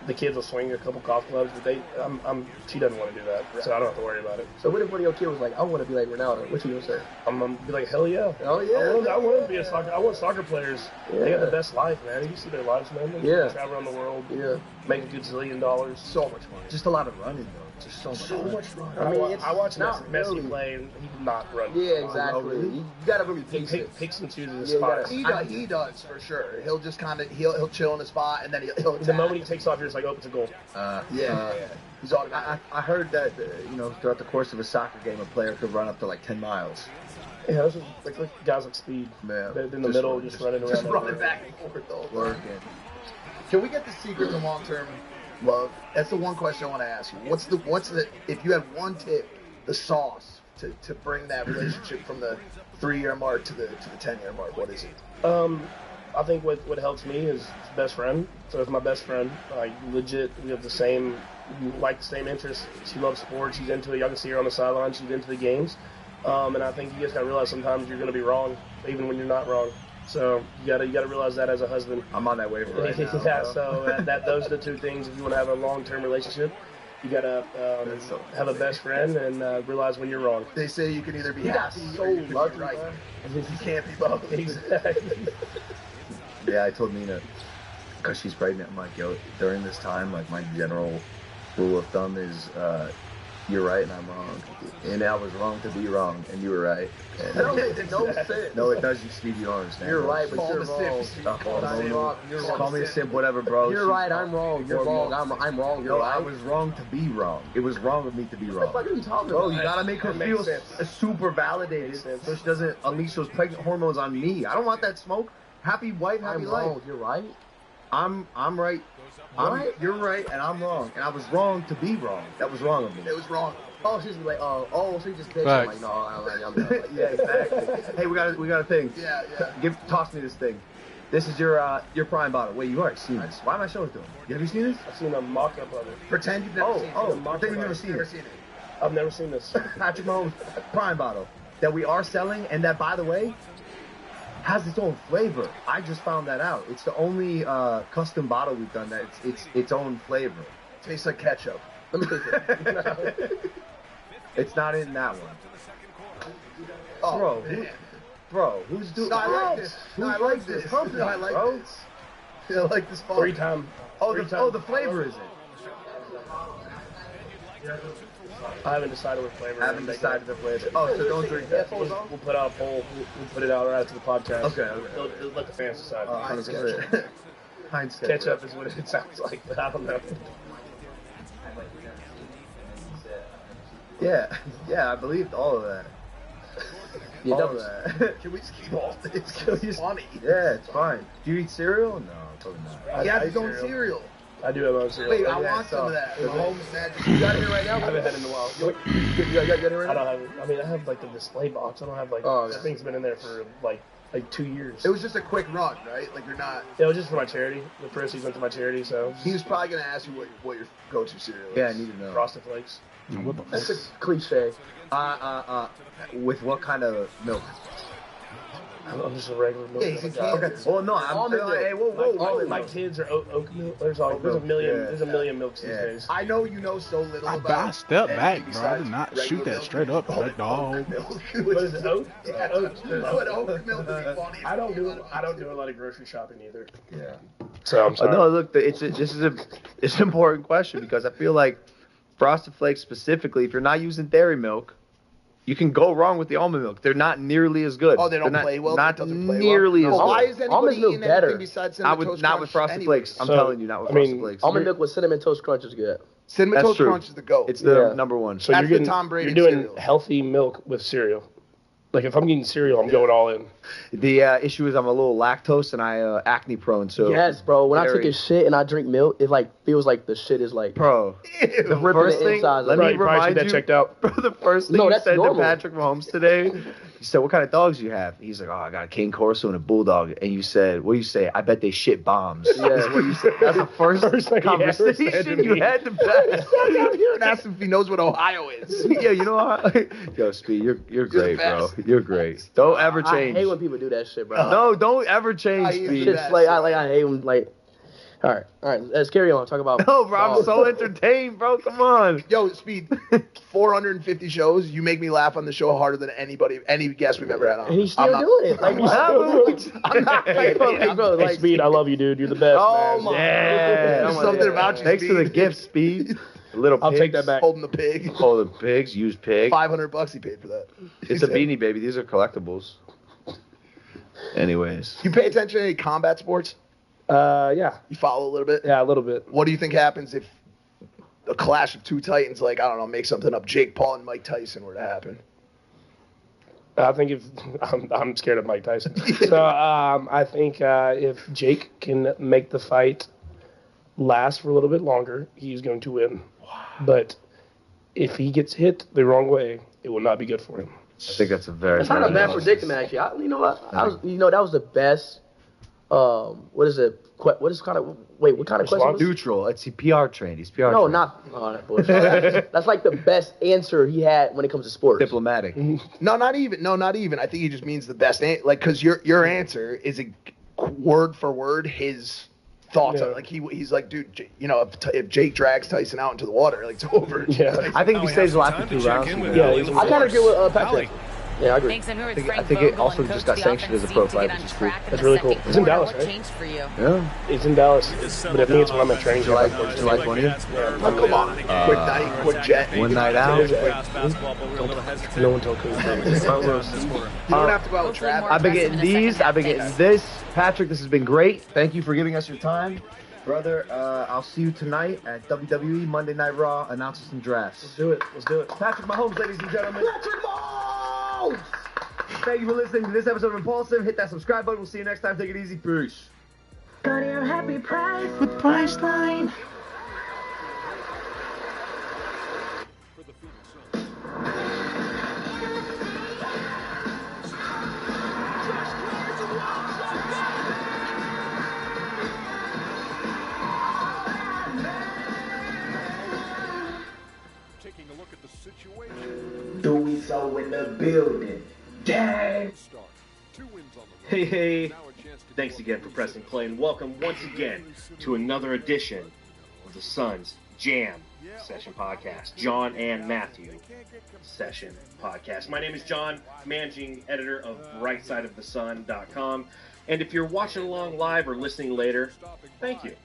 the kids will swing a couple golf clubs. But she doesn't want to do that, so I don't have to worry about it. So what if one of your kids was like, I want to be like Ronaldo? What you gonna say? I'm gonna be like, hell yeah. Oh yeah. I want to be a soccer. I want soccer players. Yeah. They got the best life, man. You see their lives, man. They travel around the world. Yeah. Make a gazillion dollars. So much money. Just a lot of running, though. Just so much fun. I mean, it's I watched not Messi really. play, and he did not run. Yeah, exactly. You gotta really He pace it. picks and chooses his Yeah, you spots. gotta- He does for sure. He'll just kind of he'll chill in the spot and then he'll attack. The moment he takes off, you're just like, oh, it's a goal. Yeah. He's automatic. I heard that throughout the course of a soccer game, a player could run up to like 10 miles. Yeah, those are like guys like speed. Man, They're in the middle, just running around. Just running everywhere. back and forth all the time. Working. Can we get the secret to long-term love? That's the one question I want to ask you. What's the if you had one tip, the sauce to bring that relationship from the 3-year mark to the 10-year mark? What is it? I think what helps me is best friend. So it's my best friend. Like legit, we have the same interests. She loves sports. She's into it. Y'all can see her on the sideline. She's into the games. And I think you just gotta realize sometimes you're gonna be wrong, even when you're not wrong. So you gotta realize that as a husband. I'm on that wave right now. Yeah. So those are the two things. If you want to have a long-term relationship, you gotta have a best friend and realize when you're wrong. They say you can either be You got happy so or you can lucky, be right. man. You can't be both. Exactly. Yeah, I told Nina, because she's pregnant, I'm like, yo, during this time, like, my general rule of thumb is, you're right and I'm wrong. And I was wrong to be wrong, and you were right. And No sense. no, it does. You speed, you don't understand. You're right, but Call you're the wrong. simp. Stop calling I'm me. wrong. You're Just wrong. call me a simp, whatever, bro. You're right. I'm wrong. You're wrong. I'm wrong. You're No, right. I was wrong to be wrong. It was wrong of me to be What the wrong. fuck are you talking Bro, about? you gotta make her That feel makes sense. super validated, Makes sense. so she doesn't unleash those pregnant hormones on me. I don't want that smoke. Happy wife, happy I'm life. wrong. You're right. I'm right. You're right, and I'm wrong. And I was wrong to be wrong. That was wrong of me. It was wrong. Oh, she's like, so you just bitch. I'm like, no, I'm not. Yeah, exactly. Hey, we got a thing. Yeah. Toss me this thing. This is your prime bottle. Wait, you already seen this. Why am I showing it to him? Have you seen this? I've seen a mock-up of it. Pretend you've never seen it. I think you've never seen it. I've never seen this. Patrick Mahomes Prime bottle that we are selling, and that, by the way, has its own flavor. I just found that out. It's the only custom bottle we've done that it's its own flavor. Tastes like ketchup. Let me taste it. It's not in that one. Oh, Bro, who's doing? No, I like this. No, I like this. No, I like bro? this. I like this. Three time. The flavor is it? I haven't decided what flavor. I haven't decided the flavor. Oh, so don't drink that. We'll put out a poll. We'll put it out right after the podcast. Okay. Let the fans decide. Heinz Ketchup is what it sounds like, but I don't know. Yeah, I believed all of that. All of that. Can we just keep all this? It's funny. Yeah, it's fine. Do you eat cereal? No, probably not. He has his own cereal. I do have my own cereal. Wait, I want some of that. Mahomes Magic. You got it here right now? I haven't had it in a while. You got it right I now? don't have. I mean, I have like the display box. I don't have like. This thing's been in there for like 2 years. It was just a quick run, right? Like you're not. It was just for my charity. The proceeds went to my charity, so. He was probably gonna ask you what your go-to cereal is. Yeah, I need to know. Frosted Flakes. That's a cliche. With what kind of milk? I'm just a regular milk. Yeah, he's in Kansas. Okay. Well, no, I'm. Hey, whoa. My kids are oat milk. There's a million. There's a million milks these days. I know you know so little I about. step back, bro. I besides did not regular shoot that milk. straight up, like dog. What is it? Oat? Yeah, Oat. but oat milk would be funny. I don't do a lot of grocery shopping either. Yeah. So I'm sorry. No, look, it's an important question because I feel like Frosted Flakes specifically, if you're not using dairy milk, you can go wrong with the almond milk. They're not nearly as good. Oh, they don't They're play well? Not It doesn't play nearly well? as Why good. is anybody Almond milk eating better. anything besides Cinnamon Toast Not with Crunch Frosted anyway? Flakes. I'm So, telling you, not with I mean, Frosted Flakes. Almond milk with cinnamon toast crunch is good. Cinnamon That's Toast true. Crunch is the GOAT. It's the Yeah. number one. So That's you're the getting, Tom Brady you're doing cereal. healthy milk with cereal. Like if I'm getting cereal, I'm going all in. The issue is I'm a little lactose and I acne prone. So Yes, bro. When I very- take a shit and I drink milk, it like feels like the shit is like bro. The ripping first the thing, insides. let Right, me you probably should remind get you, that checked out. bro. The first thing No, you that's said normal. to Patrick Mahomes today, you said, "What kind of dogs do you have?" He's like, "Oh, I got a King Corso and a Bulldog." And you said, "What do you say?" I bet they shit bombs. Yeah. That's what you said. That's the first First thing he ever said to conversation you me. had to bet. Walk out here and ask him if he knows what Ohio is. Yeah, you know what? Yo, Speed, you're great, bro. best. You're great. Don't ever I change. hate when people do that shit, bro. No, don't ever change, I- Speed. Shit's like I hate when like. All right. Let's carry on. Talk about. No, bro, I'm so entertained, bro. Come on. Yo, Speed, 450 shows. You make me laugh on the show harder than any guest we've ever had on. And he's I'm still not- doing it. Like, I'm not Hey, bro, Hey, like, Speed, I love you, dude. You're the best. Oh man. my Yeah. There's something about you, Thanks for the Speed. gift, Speed. A little I'll pigs. take that back. Holding the pig. Oh, the pigs, used pig. $500 he paid for that. It's a beanie baby. These are collectibles. Anyways. You pay attention to any combat sports? Yeah, You follow a little bit? a little bit. What do you think happens if a clash of two titans, like, I don't know, make something up, Jake Paul and Mike Tyson were to happen? I think if I'm scared of Mike Tyson, so I think if Jake can make the fight last for a little bit longer, he's going to win. But if he gets hit the wrong way, it will not be good for him. I think that's a very It's not a good bad analysis. predicament, actually. You know what? That was the best. What is it? What kind of question? Was it? Neutral. It's PR trained. He's PR No, trained. not. Oh, that bullshit. That's like the best answer he had when it comes to sports. Diplomatic. No, not even. I think he just means the best. Like, because your answer is a word for word his thoughts on it. Like, he's like, dude, if Jake drags Tyson out into the water, like, it's over. Yeah. I think if he stays alive for 2 rounds, Yeah, he's I kind of agree with Patrick. Yeah, I agree. Thanks, I'm here with I Frank think it Vogel also and just coach got the sanctioned as a offense pro seemed to fight, get which is on cool. track in That's the really cool. second It's in quarter. Dallas, What right? changed for you? Yeah. It's in Dallas, but I think it's when I'm at training camp. July 20th. Oh, come on. Quick night, quick jet. One night out. No one told Coach. You don't have to go out with Travis. I've been getting these. I've been getting this. Patrick, this has been great. Thank you for giving us your time. Brother, I'll see you tonight at WWE Monday Night Raw. Announces and drafts. Let's do it. Patrick Mahomes, ladies and gentlemen. Patrick Mahomes! Thank you for listening to this episode of Impulsive. Hit that subscribe button. We'll see you next time. Take it easy. Peace. Go to your happy price With Priceline. Taking a look at the situation. the building. Dang! Hey, thanks again for pressing play, and welcome once again to another edition of the Suns Jam Session Podcast. John and Matthew Session Podcast. My name is John, managing editor of RightSideOfTheSun.com, and if you're watching along live or listening later, thank you.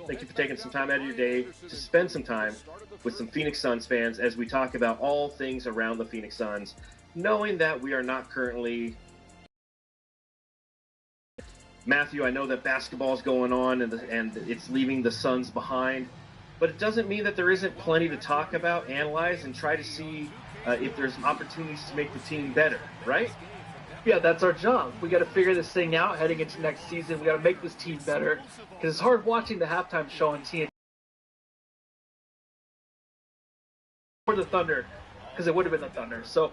Thank you for taking some time out of your day to spend some time with some Phoenix Suns fans as we talk about all things around the Phoenix Suns, knowing that we are not currently... Matthew, I know that basketball is going on and it's leaving the Suns behind, but it doesn't mean that there isn't plenty to talk about, analyze, and try to see if there's opportunities to make the team better, right? Yeah, that's our job. We got to figure this thing out heading into next season. We got to make this team better because it's hard watching the halftime show on TNT for the Thunder, because it would have been the Thunder. So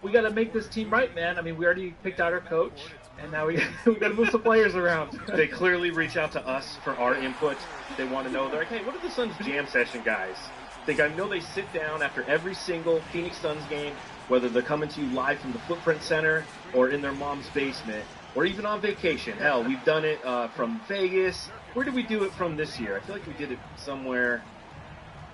we got to make this team right, man. I mean, we already picked out our coach, and now we got to move some players around. They clearly reach out to us for our input. They want to know, they're like, hey, what are the Suns Jam Session guys? I know they sit down after every single Phoenix Suns game, whether they're coming to you live from the Footprint Center or in their mom's basement or even on vacation. Hell, we've done it from Vegas. Where did we do it from this year? I feel like we did it somewhere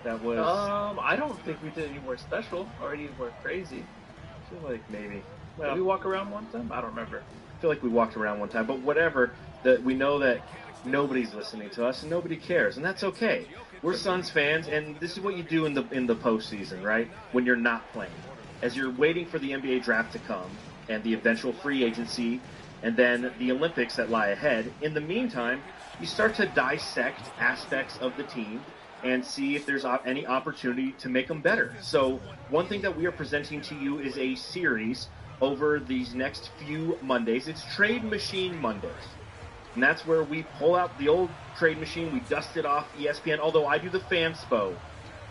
that was... I don't think we did anywhere special or anywhere crazy. I feel like maybe. Well, did we walk around one time? I don't remember. I feel like we walked around one time, but whatever. That we know that nobody's listening to us and nobody cares, and that's okay. We're Suns fans, and this is what you do in the postseason, right? When you're not playing. As you're waiting for the NBA draft to come and the eventual free agency and then the Olympics that lie ahead, in the meantime, you start to dissect aspects of the team and see if there's any opportunity to make them better. So one thing that we are presenting to you is a series over these next few Mondays. It's Trade Machine Mondays. And that's where we pull out the old trade machine, we dust it off ESPN, although I do the Fanspo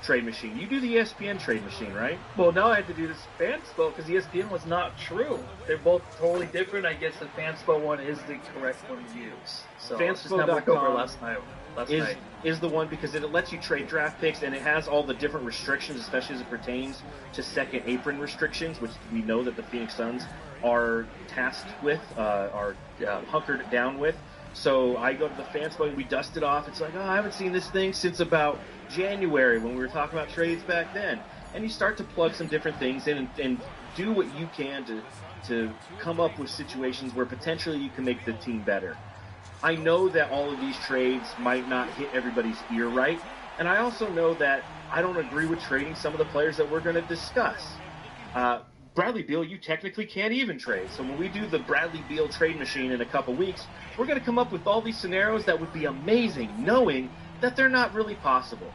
trade machine. You do the ESPN trade machine, right? Well, now I had to do this Fanspo because ESPN was not true. They're both totally different. I guess the Fanspo one is the correct one to use. So Fanspo.com is the one because it lets you trade draft picks, and it has all the different restrictions, especially as it pertains to second apron restrictions, which we know that the Phoenix Suns are tasked with, are hunkered down with. So I go to the Fanspo and we dust it off. It's like, I haven't seen this thing since about January when we were talking about trades back then. And you start to plug some different things in and do what you can to come up with situations where potentially you can make the team better. I know that all of these trades might not hit everybody's ear right, and I also know that I don't agree with trading some of the players that we're going to discuss. Bradley Beal, you technically can't even trade. So when we do the Bradley Beal trade machine in a couple weeks, we're going to come up with all these scenarios that would be amazing, knowing that they're not really possible.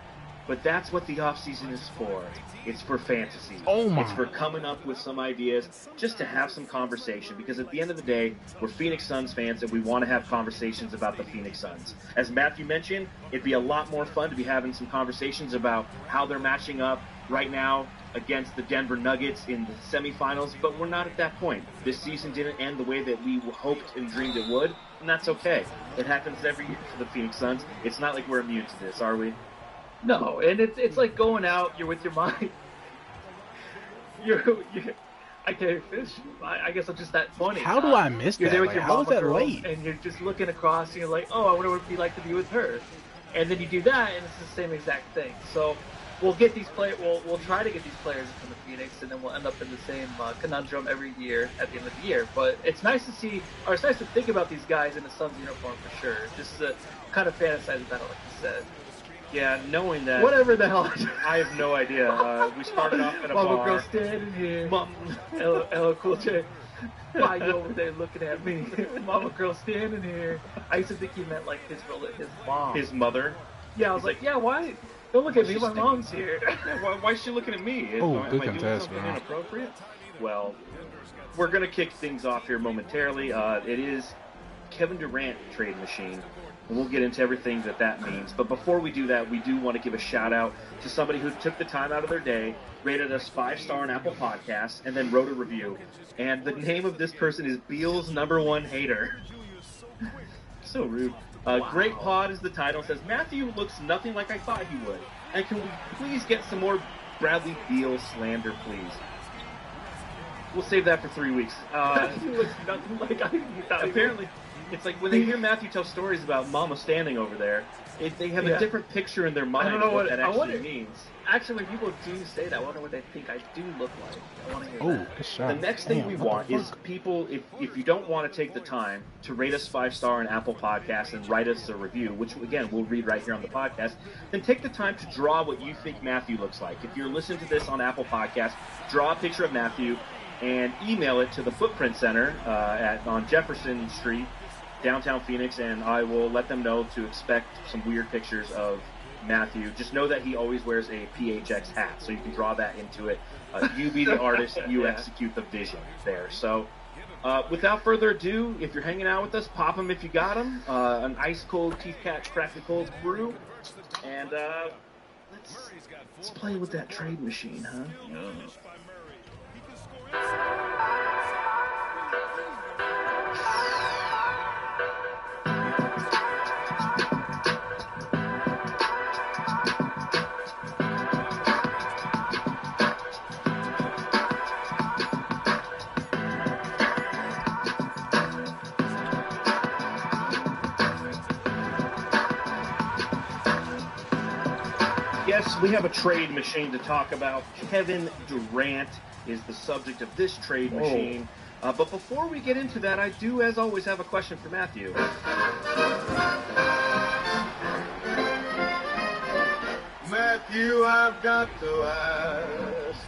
But that's what the offseason is for. It's for fantasy. It's for coming up with some ideas just to have some conversation. Because at the end of the day, we're Phoenix Suns fans and we want to have conversations about the Phoenix Suns. As Matthew mentioned, it'd be a lot more fun to be having some conversations about how they're matching up right now against the Denver Nuggets in the semifinals, but we're not at that point. This season didn't end the way that we hoped and dreamed it would, and that's okay. It happens every year for the Phoenix Suns. It's not like we're immune to this, are we? No, and it's like going out, you're with your mind. I can't finish. I guess I'm just that funny. How do I miss that? You're there with your how was that girl, late? And you're just looking across, and you're like, oh, I wonder what it'd be like to be with her. And then you do that, and it's the same exact thing. So we'll get these players. We'll try to get these players from the Phoenix, and then we'll end up in the same conundrum every year at the end of the year. But it's nice to see, or it's nice to think about these guys in the Suns uniform for sure. Just to kind of fantasize about it, like you said. Yeah, knowing that. Whatever the hell. I have no idea. We started off at a Mama bar. girl standing here. Ella Cool J. Why you over there looking at me? Mama girl standing here. I used to think he meant like his mom. His mother? Yeah, I was like, yeah, why? Don't look at me, my mom's here. Why is she looking at me? Oh, am good I doing contest, something man. inappropriate? Well, we're going to kick things off here momentarily. It is Kevin Durant trade machine. And we'll get into everything that means. But before we do that, we do want to give a shout out to somebody who took the time out of their day, rated us 5-star on Apple Podcasts, and then wrote a review. And the name of this person is Beal's #1 hater. So rude. Great Pod is the title. It says, Matthew looks nothing like I thought he would. And can we please get some more Bradley Beal slander, please? We'll save that for 3 weeks. He looks nothing like I thought. Apparently, it's like when they hear Matthew tell stories about Mama standing over there, they have a different picture in their mind I don't know of what that actually means. means. Actually, when people do say that, I wonder what they think I do look like. I want to hear that. Good shot. The next thing we want is people, if you don't want to take the time to rate us 5-star on Apple Podcasts and write us a review, which, again, we'll read right here on the podcast, then take the time to draw what you think Matthew looks like. If you're listening to this on Apple Podcasts, draw a picture of Matthew and email it to the Footprint Center on Jefferson Street, downtown Phoenix, and I will let them know to expect some weird pictures of Matthew. Just know that he always wears a PHX hat, so you can draw that into it. You be the artist, you execute the vision there. So, without further ado, if you're hanging out with us, pop them if you got them. An ice cold Keith Cat Cracked Cold brew, and let's play with that trade machine, huh? Yes, we have a trade machine to talk about. Kevin Durant is the subject of this trade machine. But before we get into that, I do, as always, have a question for Matthew. Matthew, I've got to ask.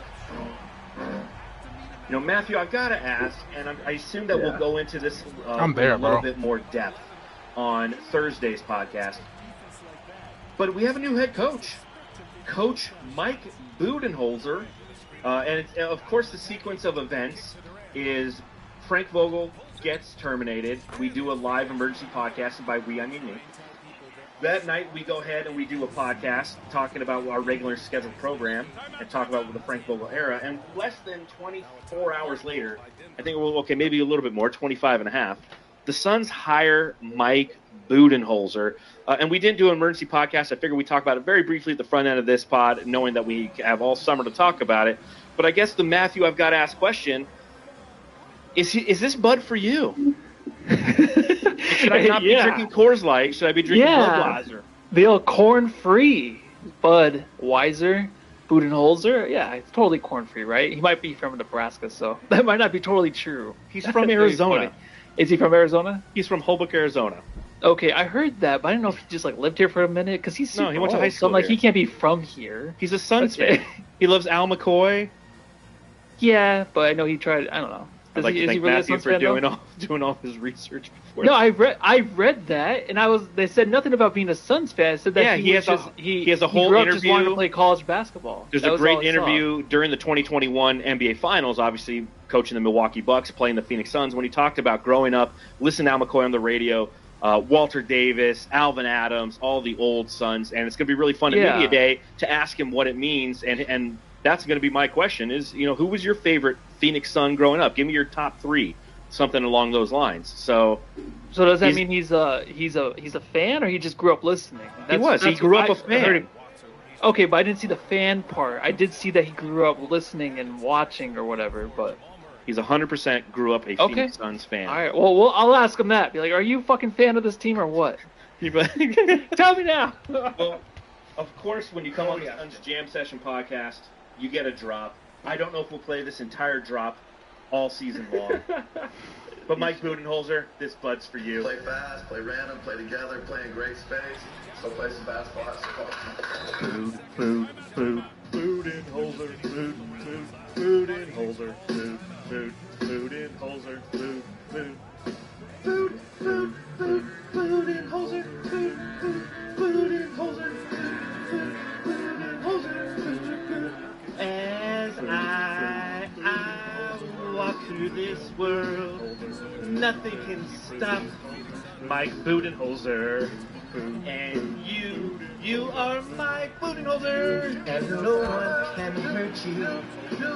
You know, Matthew, I've got to ask, and I assume that we'll go into this a little bit more depth on Thursday's podcast. But we have a new head coach. Coach Mike Budenholzer, and of course the sequence of events is Frank Vogel gets terminated. We do a live emergency podcast, and by we I mean me. That night we go ahead and we do a podcast talking about our regular scheduled program and talk about the Frank Vogel era. And less than 24 hours later, I think, maybe a little bit more, 25 and a half, the Suns hire Mike Budenholzer. And we didn't do an emergency podcast. I figured we'd talk about it very briefly at the front end of this pod, knowing that we have all summer to talk about it. But I guess the Matthew I've got to ask question, is this Bud for you? Should I not be drinking Coors Light? Should I be drinking Budweiser? The old corn-free Budweiser, Budenholzer. Yeah, it's totally corn-free, right? He might be from Nebraska, so that might not be totally true. He's from Arizona. Is he from Arizona? He's from Hoboken, Arizona. Okay, I heard that, but I didn't know if he just lived here for a minute because he's super he went to old, high school. So I'm he can't be from here. He's a Suns fan. He loves Al McCoy. Yeah, but I know he tried. I don't know. I'd like to thank Matthew for doing all his research before. No, I read that, and they said nothing about being a Suns fan. It said that he has a whole interview. Just wanted to play college basketball. There's a great interview during the 2021 NBA Finals, obviously coaching the Milwaukee Bucks, playing the Phoenix Suns, when he talked about growing up, listening to Al McCoy on the radio, Walter Davis, Alvin Adams, all the old Suns, and it's going to be really fun at Media Day to ask him what it means, and that's going to be my question is, who was your favorite Phoenix Sun growing up? Give me your top 3, something along those lines. So does that mean he's a fan, or he just grew up listening? He grew up a fan. Okay, but I didn't see the fan part. I did see that he grew up listening and watching or whatever, but he's 100% grew up a Phoenix Suns fan. All right, well, I'll ask him that. Be like, are you a fucking fan of this team or what? Tell me now. Well, of course, when you come on the Suns Jam Session podcast, you get a drop. I don't know if we'll play this entire drop all season long. But Mike Budenholzer, this Bud's for you. Play fast, play random, play together, play in great space. Go play some basketball. Budenholzer, Budenholzer, As I walk through this world, nothing can stop Mike Budenholzer. And you are Mike Budenholzer, and no one can hurt you.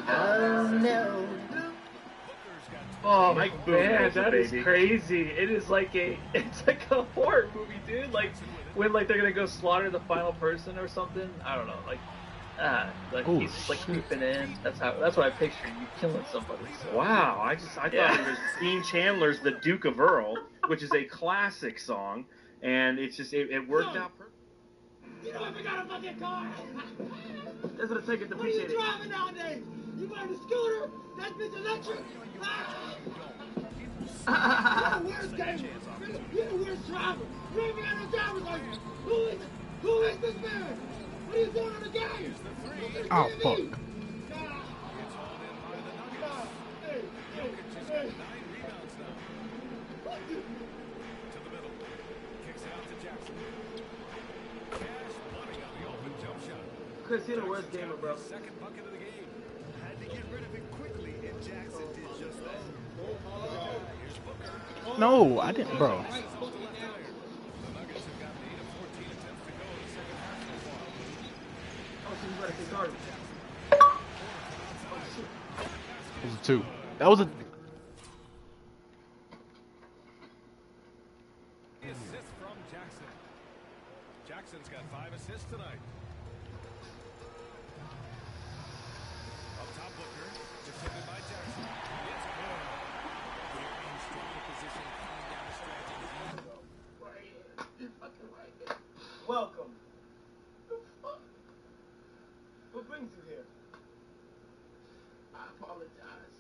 Oh no. Oh Mike man, that is baby. crazy. It's like a horror movie, dude. Like when they're gonna go slaughter the final person or something. I don't know. Like Oh, he's just like shit. creeping in. That's what I picture. You killing somebody. So. Wow, I thought it was Dean Chandler's "The Duke of Earl," which is a classic song, and it's just it worked out perfect. You know if you got a fucking car. That's what I take it to What are you appreciate it. driving nowadays? You got a scooter? That bitch electric? Where's game? Where's driver? You ain't even got no driver's license. Who is this man? What are you doing on the game? Oh, fuck. Chris, you're the worst gamer, bro. Second bucket of the game. Had to get rid of it quickly, and Jackson did just that. Here's Booker. No, I didn't, bro. The Nuggets have gotten 8 of 14 attempts to go in the second half so far. Oh, so you better take garbage. It was a 2. That was a... Assist from Jackson. Jackson's got 5 assists tonight. Up top, Booker. Defended by Jackson. It's good. They're in stronger position coming down the stretch. Welcome. What brings you here? I apologize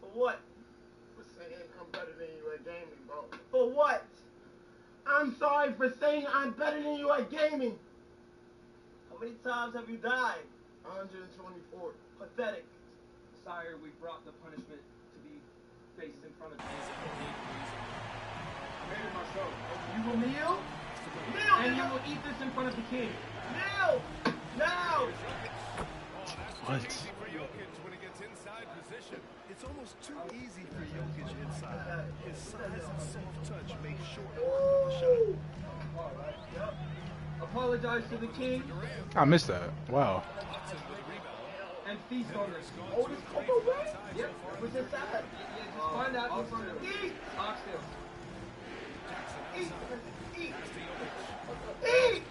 For what? for saying I'm better than you at gaming, bro. For what? I'm sorry for saying I'm better than you at gaming. How many times have you died? 124. Pathetic. Sire, we brought the punishment to be faced in front of you. I made it myself. You will kneel? Kneel! And you will eat this in front of the king. Kneel! Now! What? Easy for Jokic when he gets inside position. It's almost too easy for Jokic inside. His size and soft touch make short work of the shot. Apologize to the king I missed that. Wow. and feast on this. Oh, this Coco Red? Yep. What's inside? Just find out in front of you. Eat! Oxtail. Eat! Eat! Eat!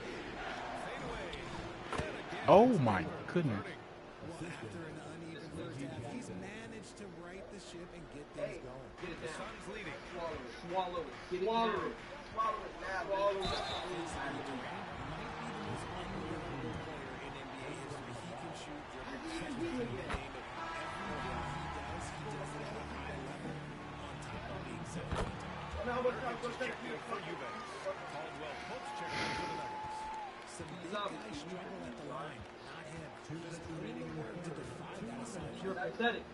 Oh my goodness. After an uneven first half, he's managed to right the ship and get things going. Get it down. Suns leading. Swallow it. Get it Swallow down. it. Swallow it now. Swallow it. Might be the most unbelievable player in NBA history. He can shoot, dribble, catch, you name it. Everything he does it at a high level. On top of being 7 feet tall. Now what's up? What's that? For Eubanks. Caldwell post check for the Nuggets. Some big guys struggle at the line. Not him. Just creating work to defy that assignment. You're pathetic.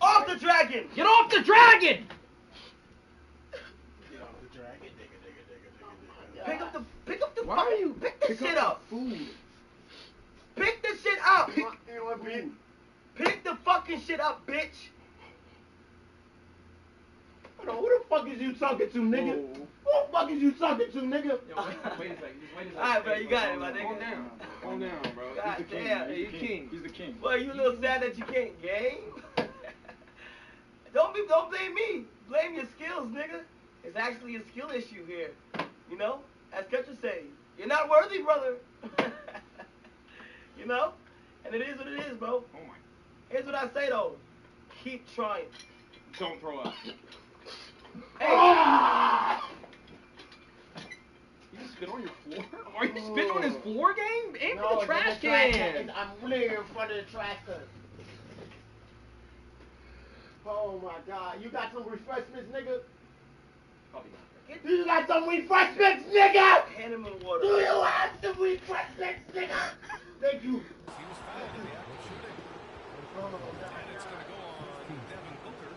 Off the dragon! Get off the dragon! Pick up the pick the shit up. Food. Pick the shit up. Pick the fucking shit up, bitch. Hold on, who the fuck is you talking to, nigga? Who the fuck is you talking to, nigga? Yo, wait a second. Just wait a second. Alright, bro, you got it, my nigga. Calm down. Calm down, bro. God He's the king. damn, He's you the king. king. He's the king. Boy, you a little sad that you can't game. Don't blame me. Blame your skills, nigga. It's actually a skill issue here. You know? As Kutcher say, you're not worthy, brother. You know? And it is what it is, bro. Oh my. Here's what I say though. Keep trying. Don't throw up. Hey! You just spit on your floor? Are you spitting on his floor game? Aim for the trash the can. I'm really in front of the trash can. Oh my god, you got some refreshments, nigga? Probably not. You got some refreshments, nigga? Hand him in water. Do you have some refreshments, nigga? Thank you. He was fouled in the act of shooting. And it's going to go on Devin Booker.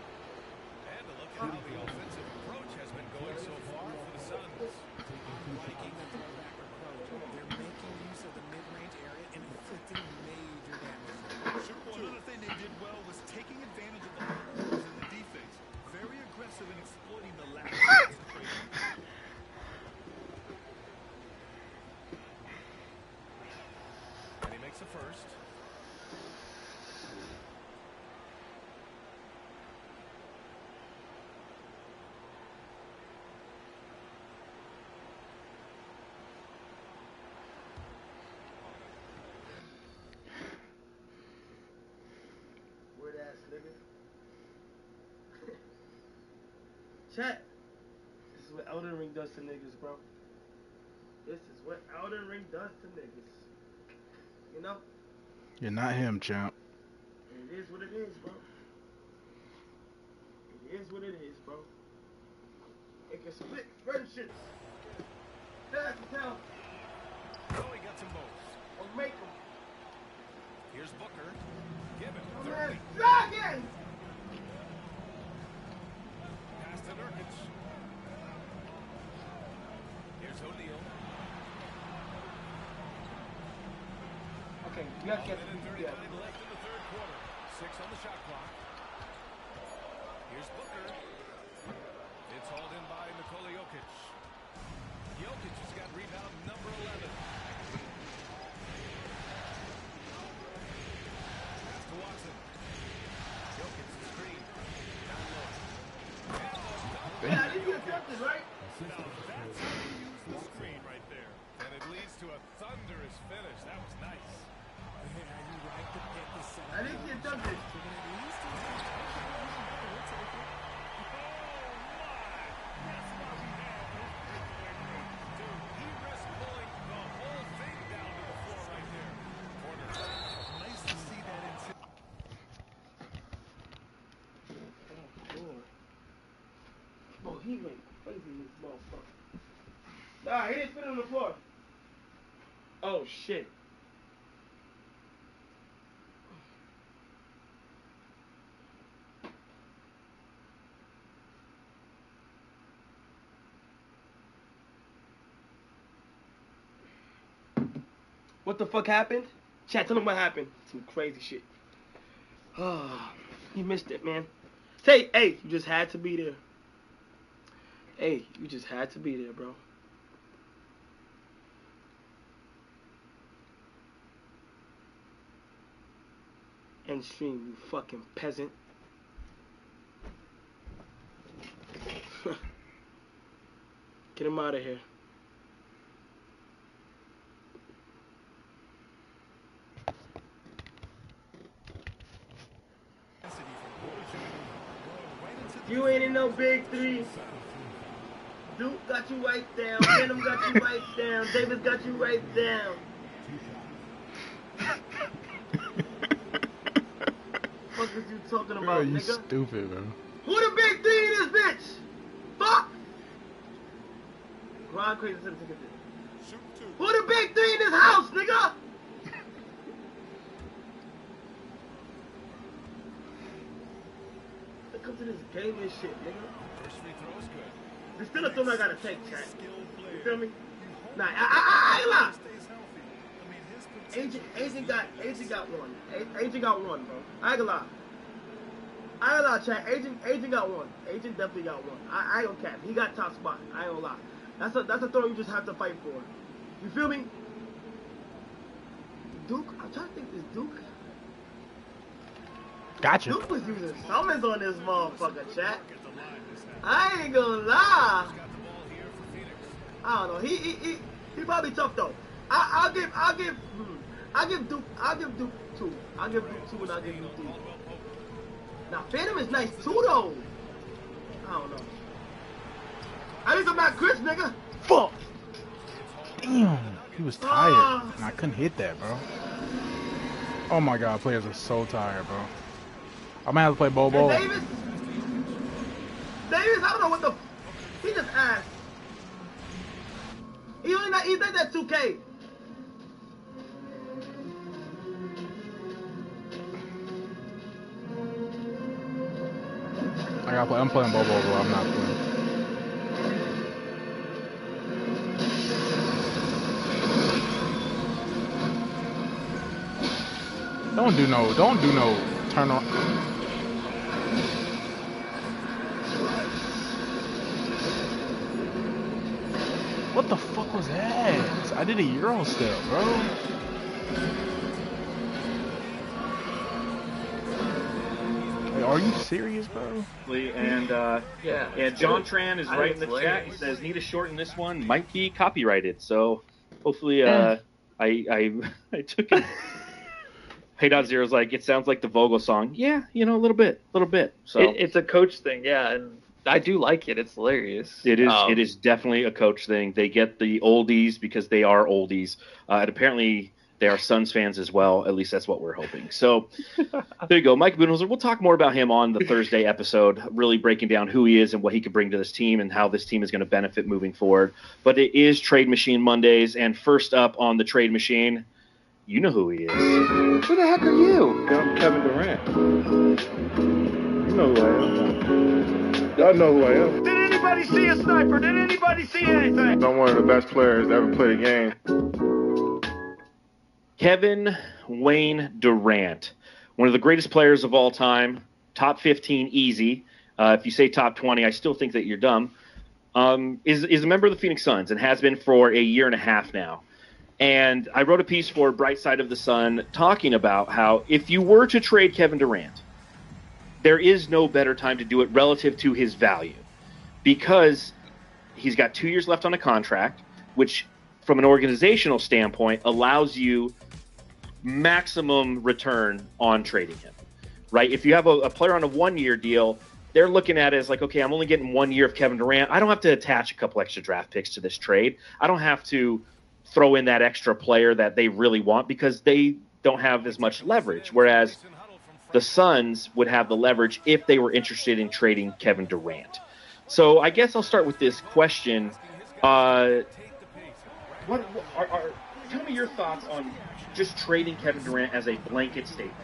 And a look at how the offensive approach has been going so far for the Suns. Liking the throwback approach. They're making use of the mid-range area and inflicting major damage. Another thing they did well was taking advantage of the holes in the defense. Very aggressive in exploiting the lack of concentration. And he makes a first. nigga. Chat. This is what Elden Ring does to niggas, bro. This is what Elden Ring does to niggas. You know? You're not him, champ. It is what it is, bro. It is what it is, bro. It can split friendships. Fast as hell. Oh, he got some moves. Or make them. Here's Booker. Give it. Oh, man, Dragon! Pass to Nurkic. Here's O'Neal. Okay, you gotta get Minute 39 left in the third quarter. 6 on the shot clock. Here's Booker. It's hauled in by Nikola Jokic. Jokic has got rebound number 11. Pass to Watson. Jokic screen. Down low. Yeah, I didn't get something, right? Now that's how you use the screen right there. And it leads to a thunderous finish. That was nice. I didn't get something. Oh, he went crazy in this motherfucker. Nah, he didn't spit on the floor. Oh, shit. What the fuck happened? Chat, tell him what happened. Some crazy shit. Oh, you missed it, man. Say, hey, you just had to be there. Hey, you just had to be there, bro. End stream, you fucking peasant. Get him out of here. You ain't in no big three. Duke got you right down. Venom got you right down. Davis got you right down. What is you talking about, Bro, you nigga? stupid, bro. Who the big three in this bitch? Fuck! Ron crazy said who the big three in this house, nigga? Come to this game and shit, nigga. First free throw is good. There's still a thing I gotta take, chat. You feel me? Nah, I ain't lie. Agent got one. Agent got one, bro. I ain't gonna lie. I ain't gonna lie, chat. Agent got one. Agent definitely got one. I ain't gonna cap. He got top spot. I ain't gonna lie. That's a throw you just have to fight for. You feel me? Duke, I'm trying to think this Duke. Gotcha. Duke was using summons on this motherfucker, chat. I ain't gonna lie. I don't know. He probably tough though. I'll give Duke 2. I'll give Duke 2 and I'll give you 3. Now Phantom is nice too though. I don't know. I need some Matt Chris, nigga. Fuck. Damn. He was tired. And I couldn't hit that, bro. Oh my god, players are so tired, bro. I'm gonna have to play Bobo. Hey, Davis, I don't know what the. He just asked. He's not that 2K. I gotta play. I'm playing Bobo, bro. I'm not playing. Don't do no turn on. What the fuck was that? I did a Euro step, bro. Wait, are you serious, bro? And yeah, John Tran is right in the chat. He says need to shorten this one. Might be copyrighted, so hopefully I took it. Hey.Zero's like, it sounds like the Vogel song. Yeah, a little bit. So it's a coach thing, yeah, and I do like it. It's hilarious. It is definitely a coach thing. They get the oldies because they are oldies, and apparently they are Suns fans as well. At least that's what we're hoping. So there you go, Mike Budenholzer. We'll talk more about him on the Thursday episode, really breaking down who he is and what he could bring to this team and how this team is going to benefit moving forward. But it is Trade Machine Mondays, and first up on the Trade Machine, you know who he is. Who the heck are you? I'm Kevin Durant. You know who I am. Y'all know who I am. Did anybody see a sniper? Did anybody see anything? I'm one of the best players to ever play the game. Kevin Wayne Durant, one of the greatest players of all time, top 15 easy. If you say top 20, I still think that you're dumb. Is a member of the Phoenix Suns and has been for a year and a half now. And I wrote a piece for Bright Side of the Sun talking about how if you were to trade Kevin Durant, there is no better time to do it relative to his value, because he's got 2 years left on a contract, which from an organizational standpoint allows you maximum return on trading him, right? If you have a player on a 1 year deal, they're looking at it as like, okay, I'm only getting 1 year of Kevin Durant. I don't have to attach a couple extra draft picks to this trade. I don't have to throw in that extra player that they really want because they don't have as much leverage. Whereas the Suns would have the leverage if they were interested in trading Kevin Durant. So I guess I'll start with this question. Tell me your thoughts on just trading Kevin Durant as a blanket statement.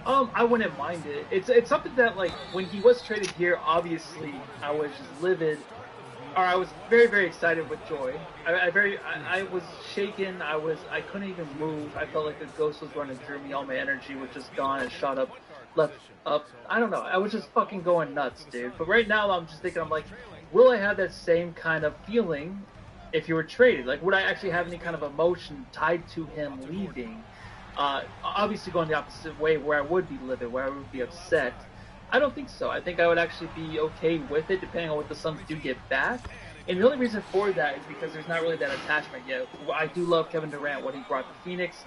I wouldn't mind it. It's something that, like, when he was traded here, obviously I was just livid. Or I was very, very excited with joy. I was shaken. I couldn't even move. I felt like a ghost was running through me. All my energy was just gone and shot up, left up. I don't know. I was just fucking going nuts, dude. But right now I'm just thinking, I'm like, will I have that same kind of feeling if you were traded? Like, would I actually have any kind of emotion tied to him leaving? Obviously going the opposite way, where I would be livid, where I would be upset. I don't think so. I think I would actually be okay with it, depending on what the Suns do get back. And the only reason for that is because there's not really that attachment yet. I do love Kevin Durant, what he brought to Phoenix,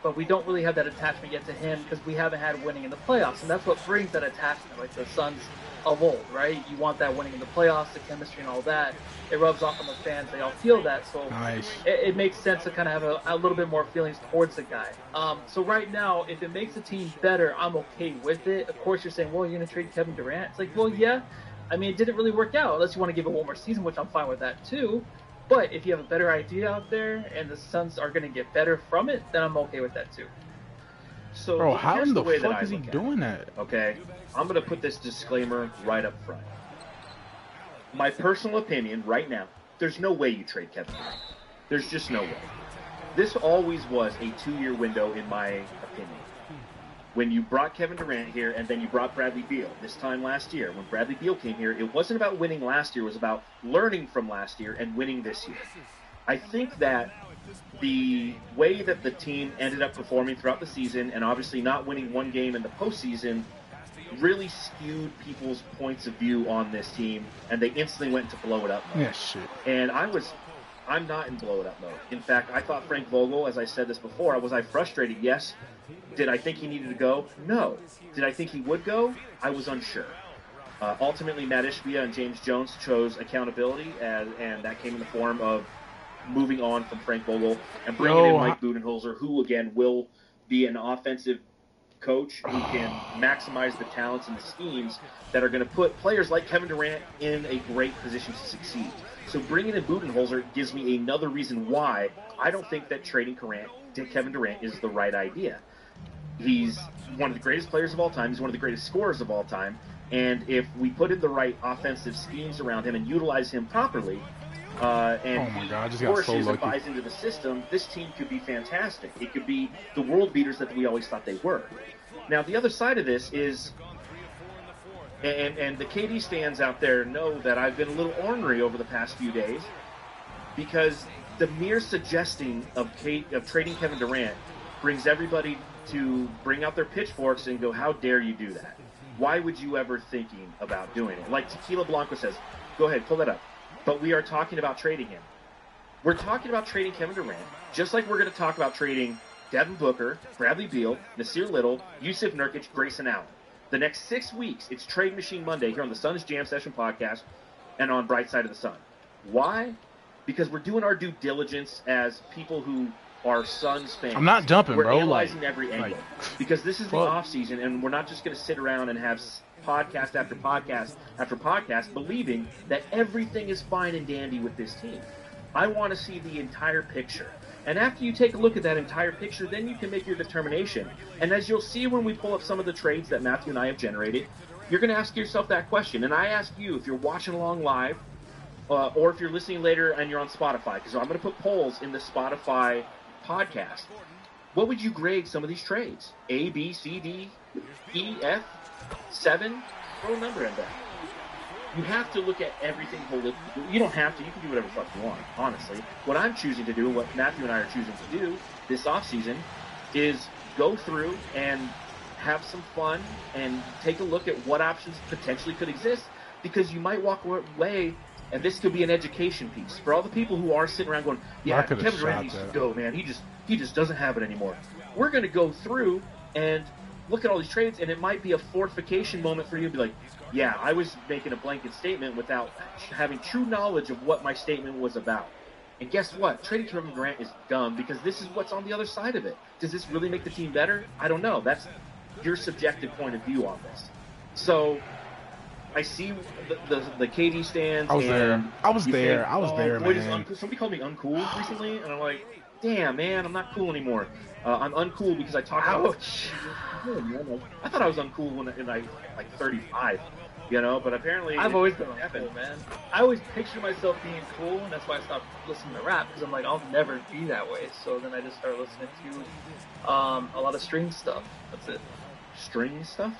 but we don't really have that attachment yet to him because we haven't had winning in the playoffs. And that's what brings that attachment, like the Suns of old, right? You want that winning in the playoffs, the chemistry and all that. It rubs off on the fans. They all feel that. So nice. It makes sense to kind of have a little bit more feelings towards the guy. So right now, if it makes the team better, I'm okay with it. Of course, you're saying, well, you're going to trade Kevin Durant. It's like, well, yeah. I mean, it didn't really work out unless you want to give it one more season, which I'm fine with that too. But if you have a better idea out there and the Suns are going to get better from it, then I'm okay with that too. So, bro, how in the way fuck is he doing that? Okay, I'm going to put this disclaimer right up front. My personal opinion right now, there's no way you trade Kevin Durant. There's just no way. This always was a 2-year window in my opinion. When you brought Kevin Durant here and then you brought Bradley Beal this time last year, when Bradley Beal came here, it wasn't about winning last year, it was about learning from last year and winning this year. I think that the way that the team ended up performing throughout the season and obviously not winning one game in the postseason really skewed people's points of view on this team, and they instantly went to blow it up mode. Yeah, shit. And I'm not in blow it up mode. In fact, I thought Frank Vogel, as I said this before, was I frustrated? Yes. Did I think he needed to go? No. Did I think he would go? I was unsure. Ultimately, Matt Ishbia and James Jones chose accountability, and that came in the form of moving on from Frank Vogel and bringing in Mike Budenholzer, who, again, will be an offensive coach who can maximize the talents and the schemes that are going to put players like Kevin Durant in a great position to succeed. So bringing in Budenholzer gives me another reason why I don't think that trading Kevin Durant is the right idea. He's one of the greatest players of all time. He's one of the greatest scorers of all time. And if we put in the right offensive schemes around him and utilize him properly, and flourishes and buys into the system, this team could be fantastic. It could be the world beaters that we always thought they were. Now, the other side of this is, and the KD stands out there know that I've been a little ornery over the past few days, because the mere suggesting of trading Kevin Durant brings everybody to bring out their pitchforks and go, how dare you do that? Why would you ever thinking about doing it? Like Tequila Blanco says, go ahead, pull that up. But we are talking about trading him. We're talking about trading Kevin Durant, just like we're going to talk about trading Devin Booker, Bradley Beal, Nasir Little, Yusuf Nurkic, Grayson Allen. The next 6 weeks, it's Trade Machine Monday here on the Suns Jam Session podcast and on Bright Side of the Sun. Why? Because we're doing our due diligence as people who are Suns fans. I'm not jumping, we're bro. Analyzing every angle. Because this is the fuck. off season, and we're not just going to sit around and have podcast after podcast after podcast believing that everything is fine and dandy with this team. I want to see the entire picture. And after you take a look at that entire picture, then you can make your determination. And as you'll see when we pull up some of the trades that Matthew and I have generated, you're going to ask yourself that question. And I ask you, if you're watching along live, or if you're listening later and you're on Spotify, because I'm going to put polls in the Spotify podcast. What would you grade some of these trades? A, B, C, D, E, F, 7? Throw a number in there. You have to look at everything holistically. You don't have to. You can do whatever the fuck you want, honestly. What I'm choosing to do, what Matthew and I are choosing to do this offseason, is go through and have some fun and take a look at what options potentially could exist, because you might walk away, and this could be an education piece for all the people who are sitting around going, yeah, Kevin Durant needs to go, man. He just doesn't have it anymore. We're going to go through and look at all these trades, and it might be a fortification moment for you to be like, yeah, I was making a blanket statement without having true knowledge of what my statement was about. And guess what? Trading Kevin Durant is dumb, because this is what's on the other side of it. Does this really make the team better? I don't know. That's your subjective point of view on this. So I see the KD stands. I was there. I was there, boy, man. Somebody called me uncool recently, and I'm like, damn, man, I'm not cool anymore. I'm uncool because I talk about... I thought I was uncool when I like 35, you know, but apparently... I've always been uncool, man. I always picture myself being cool, and that's why I stopped listening to rap, because I'm like, I'll never be that way. So then I just started listening to a lot of string stuff. That's it. String stuff?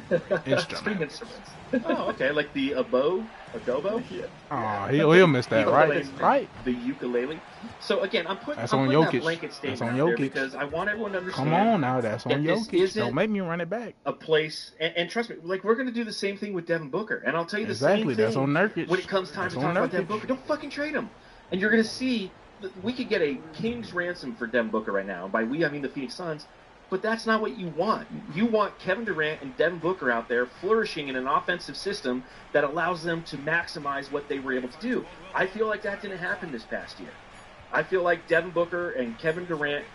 String instruments. Oh, okay, like the adobo? Yeah. Oh, he'll miss that, right? Right. The ukulele. So again, I'm putting that blanket statement out there because I want everyone to understand. Come on now, that's on Jokic. Don't make me run it back. A place, and trust me, like, we're going to do the same thing with Devin Booker, and I'll tell you the exactly, same thing. That's on Nurkic. When it comes time to talk about Devin Booker, don't fucking trade him. And you're going to see that we could get a king's ransom for Devin Booker right now. And by we, I mean the Phoenix Suns. But that's not what you want. You want Kevin Durant and Devin Booker out there flourishing in an offensive system that allows them to maximize what they were able to do. I feel like that didn't happen this past year. I feel like Devin Booker and Kevin Durant,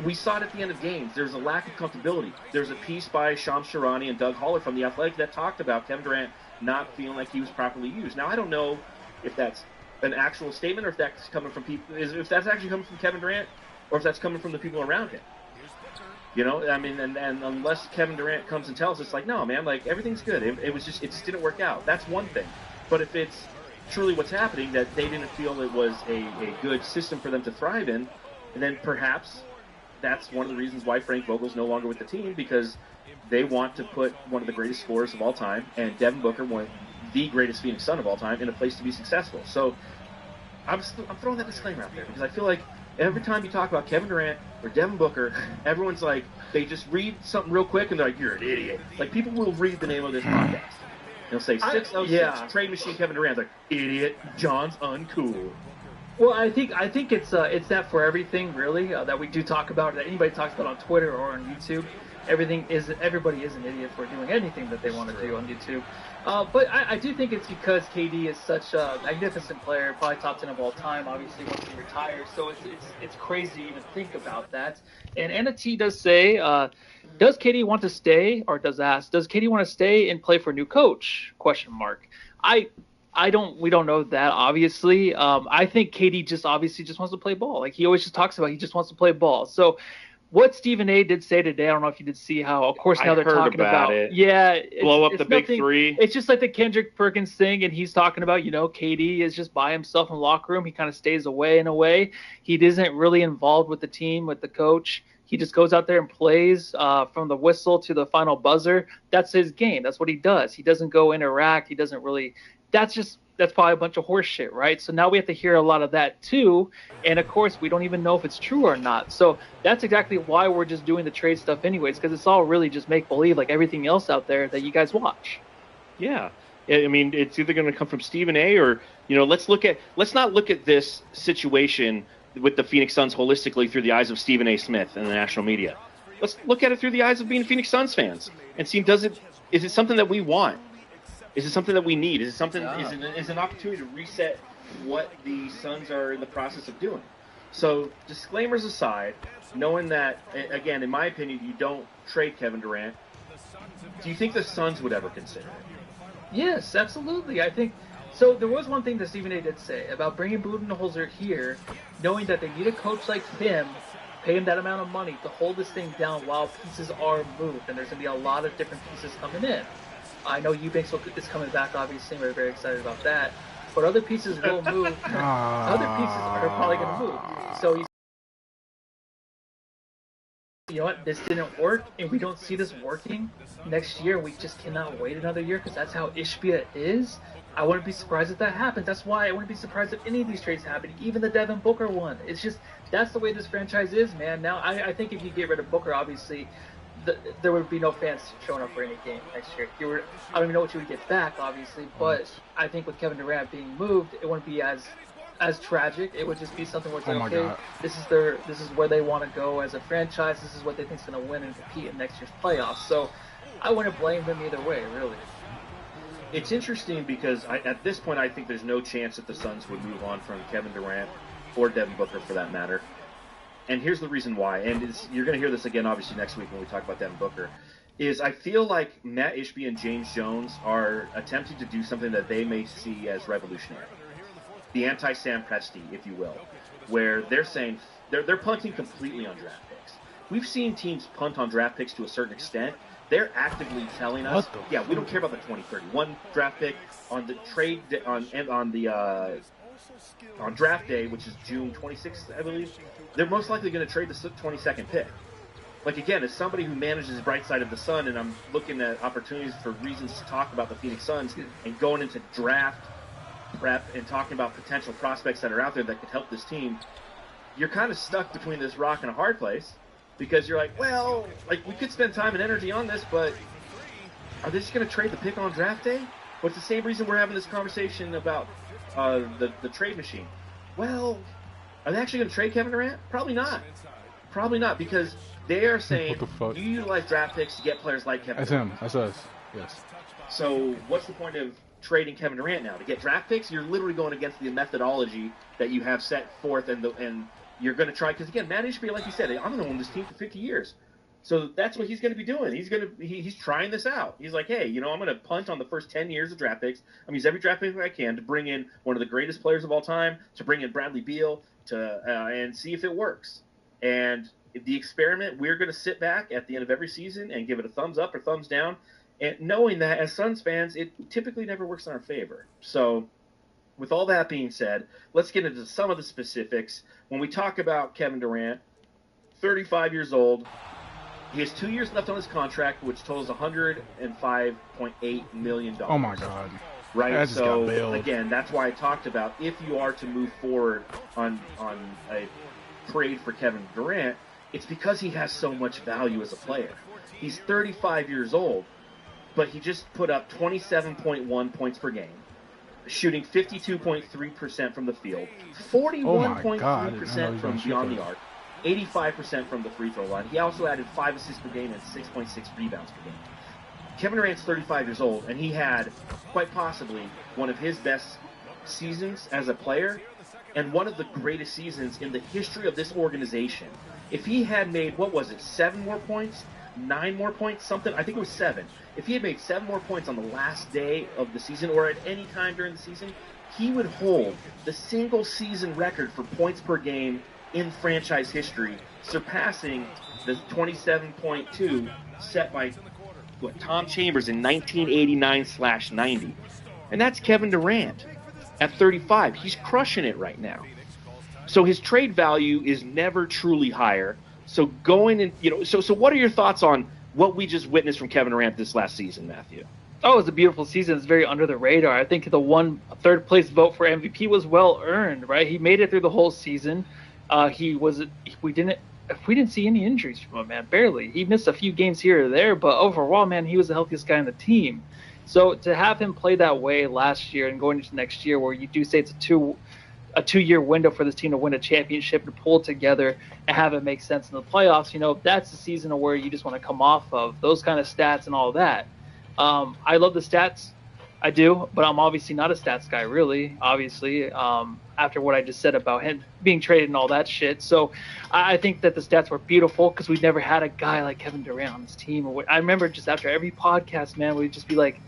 we saw it at the end of games. There's a lack of comfortability. There's a piece by Shams Charania and Doug Holler from The Athletic that talked about Kevin Durant not feeling like he was properly used. Now, I don't know if that's an actual statement or if that's coming from people, if that's actually coming from Kevin Durant or if that's coming from the people around him. You know, I mean, and unless Kevin Durant comes and tells us, like, no, man, like, everything's good. It just didn't work out. That's one thing. But if it's truly what's happening, that they didn't feel it was a good system for them to thrive in, and then perhaps that's one of the reasons why Frank Vogel's no longer with the team, because they want to put one of the greatest scorers of all time and Devin Booker, one of the greatest Phoenix Sun of all time, in a place to be successful. So I'm throwing that disclaimer out there because I feel like every time you talk about Kevin Durant or Devin Booker, everyone's like, they just read something real quick and they're like, you're an idiot. Like, people will read the name of this podcast. They'll say 606 Trade Machine Kevin Durant. Like, idiot, John's uncool. Well, I think it's that for everything really that we do talk about, that anybody talks about on Twitter or on YouTube. Everybody is an idiot for doing anything that they want to do on YouTube. But I do think it's because KD is such a magnificent player, probably top 10 of all time, obviously, once he retires. So it's crazy to even think about that. And Anna T does say, does KD want to stay, or does KD want to stay and play for a new coach? ? We don't know that, obviously. I think KD just wants to play ball. Like he always just talks about, he just wants to play ball. So what Stephen A. did say today, I don't know if you did see how, of course, now they're talking about it. Yeah. Blow up the big three. It's just like the Kendrick Perkins thing, and he's talking about, KD is just by himself in the locker room. He kind of stays away in a way. He isn't really involved with the team, with the coach. He just goes out there and plays from the whistle to the final buzzer. That's his game. That's what he does. He doesn't go interact. He doesn't really – that's probably a bunch of horse shit, right? So now we have to hear a lot of that too. And of course, we don't even know if it's true or not. So that's exactly why we're just doing the trade stuff anyways, because it's all really just make believe, like everything else out there that you guys watch. Yeah. I mean, it's either going to come from Stephen A. or, let's not look at this situation with the Phoenix Suns holistically through the eyes of Stephen A. Smith and the national media. Let's look at it through the eyes of being Phoenix Suns fans and see, is it something that we want? Is it something that we need? Is it something? Is an opportunity to reset what the Suns are in the process of doing? So, disclaimers aside, knowing that, again, in my opinion, you don't trade Kevin Durant, do you think the Suns would ever consider it? Yes, absolutely. I think so. There was one thing that Stephen A. did say about bringing Budenholzer here, knowing that they need a coach like him, pay him that amount of money to hold this thing down while pieces are moved, and there's going to be a lot of different pieces coming in. I know Eubanks is coming back, obviously, and we're very excited about that. But other pieces will move. Other pieces are probably going to move. So you know what? This didn't work, and we don't see this working next year. We just cannot wait another year because that's how Ishbia is. I wouldn't be surprised if that happens. That's why I wouldn't be surprised if any of these trades happen, even the Devin Booker one. It's just, that's the way this franchise is, man. Now, I think if you get rid of Booker, obviously, there would be no fans showing up for any game next year. I don't even know what you would get back, obviously, but I think with Kevin Durant being moved, it wouldn't be as tragic. It would just be something where it's like, okay, this is where they want to go as a franchise. This is what they think is going to win and compete in next year's playoffs. So I wouldn't blame them either way, really. It's interesting because at this point, I think there's no chance that the Suns would move on from Kevin Durant or Devin Booker for that matter. And here's the reason why. And you're going to hear this again, obviously, next week when we talk about Devin Booker. Is I feel like Matt Ishbia and James Jones are attempting to do something that they may see as revolutionary. The anti-Sam Presti, if you will, where they're saying they're punting completely on draft picks. We've seen teams punt on draft picks to a certain extent. They're actively telling us, we don't care about the 2031 draft pick on the trade on draft day, which is June 26th, I believe. They're most likely going to trade the 22nd pick. Like, again, as somebody who manages the bright side of the sun, and I'm looking at opportunities for reasons to talk about the Phoenix Suns and going into draft prep and talking about potential prospects that are out there that could help this team, you're kind of stuck between this rock and a hard place because you're like, well, like, we could spend time and energy on this, but are they just going to trade the pick on draft day? Well, it's the same reason we're having this conversation about the trade machine. Well, are they actually going to trade Kevin Durant? Probably not. Probably not, because they are saying you utilize draft picks to get players like Kevin Durant. That's us. Yes. So what's the point of trading Kevin Durant now? To get draft picks, you're literally going against the methodology that you have set forth, and you're going to try, because again, Matt Ishbia, like you said, I'm going to own this team for 50 years. So that's what he's going to be doing. He's trying this out. He's like, hey, I'm going to punt on the first 10 years of draft picks. I'm going to use every draft pick I can to bring in one of the greatest players of all time, to bring in Bradley Beal, and see if it works. And the experiment, we're going to sit back at the end of every season and give it a thumbs up or thumbs down, and knowing that as Suns fans, it typically never works in our favor. So with all that being said, let's get into some of the specifics. When we talk about Kevin Durant, 35 years old, he has 2 years left on his contract, which totals $105.8 million. Oh, my God. Right? So, again, that's why I talked about if you are to move forward on a trade for Kevin Durant, it's because he has so much value as a player. He's 35 years old, but he just put up 27.1 points per game, shooting 52.3% from the field, 41.3% from beyond the arc, 85% from the free throw line. He also added 5 assists per game and 6.6 rebounds per game. Kevin Durant's 35 years old, and he had quite possibly one of his best seasons as a player and one of the greatest seasons in the history of this organization. If he had made, 7 more points, 9 more points, something, I think it was 7. If he had made 7 more points on the last day of the season or at any time during the season, he would hold the single season record for points per game in franchise history, surpassing the 27.2 set by Tom Chambers in 1989/90. And that's Kevin Durant at 35. He's crushing it right now. So his trade value is never truly higher. So going in, so what are your thoughts on what we just witnessed from Kevin Durant this last season, Matthew? Oh, it was a beautiful season. It's very under the radar. I think the third place vote for MVP was well earned, right? He made it through the whole season. We didn't see any injuries from him, man, barely. He missed a few games here or there, but overall, man, he was the healthiest guy on the team. So to have him play that way last year and going into next year, where you do say it's a 2-year window for this team to win a championship, to pull it together and have it make sense in the playoffs. That's the season where you just want to come off of those kind of stats and all that. I love the stats. I do, but I'm obviously not a stats guy, really, obviously, after what I just said about him being traded and all that shit. So I think that the stats were beautiful because we've never had a guy like Kevin Durant on this team. I remember just after every podcast, man, we'd just be like,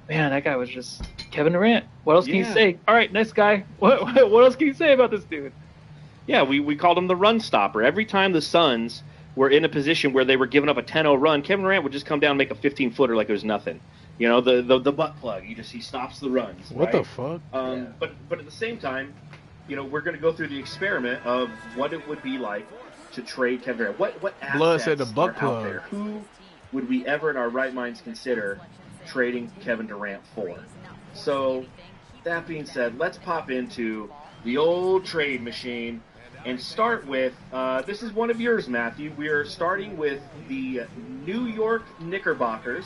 man, that guy was just Kevin Durant. What else can you say? All right, next guy. What else can you say about this dude? Yeah, we called him the run stopper. Every time the Suns were in a position where they were giving up a 10-0 run, Kevin Durant would just come down and make a 15-footer like it was nothing. The butt plug. He stops the runs. What the fuck? But at the same time, we're going to go through the experiment of what it would be like to trade Kevin Durant. What assets Blood said the butt are plug. out there? Who would we ever in our right minds consider trading Kevin Durant for? So that being said, let's pop into the old trade machine and start with, this is one of yours, Matthew. We are starting with the New York Knickerbockers.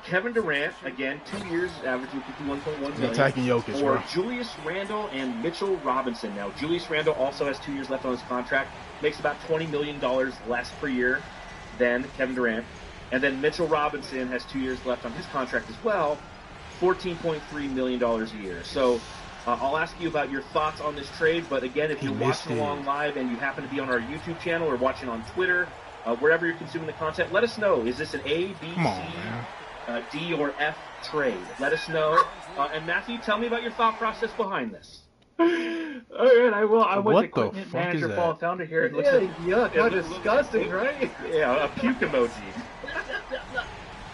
Kevin Durant, again, 2 years, averaging $51.1 million. Attacking Jokic, for bro. Julius Randle and Mitchell Robinson. Now, Julius Randle also has 2 years left on his contract, makes about $20 million less per year than Kevin Durant. And then Mitchell Robinson has 2 years left on his contract as well, $14.3 million a year. So I'll ask you about your thoughts on this trade, but again, if you're watching along live and you happen to be on our YouTube channel or watching on Twitter, wherever you're consuming the content, let us know. Is this an A, B, C, D, or F trade? Let us know. And Matthew, tell me about your thought process behind this. All right, I will. I was What equipment the fuck manager, is fall that? founder here. It looks like yuck. How disgusting, right? Yeah, a puke emoji.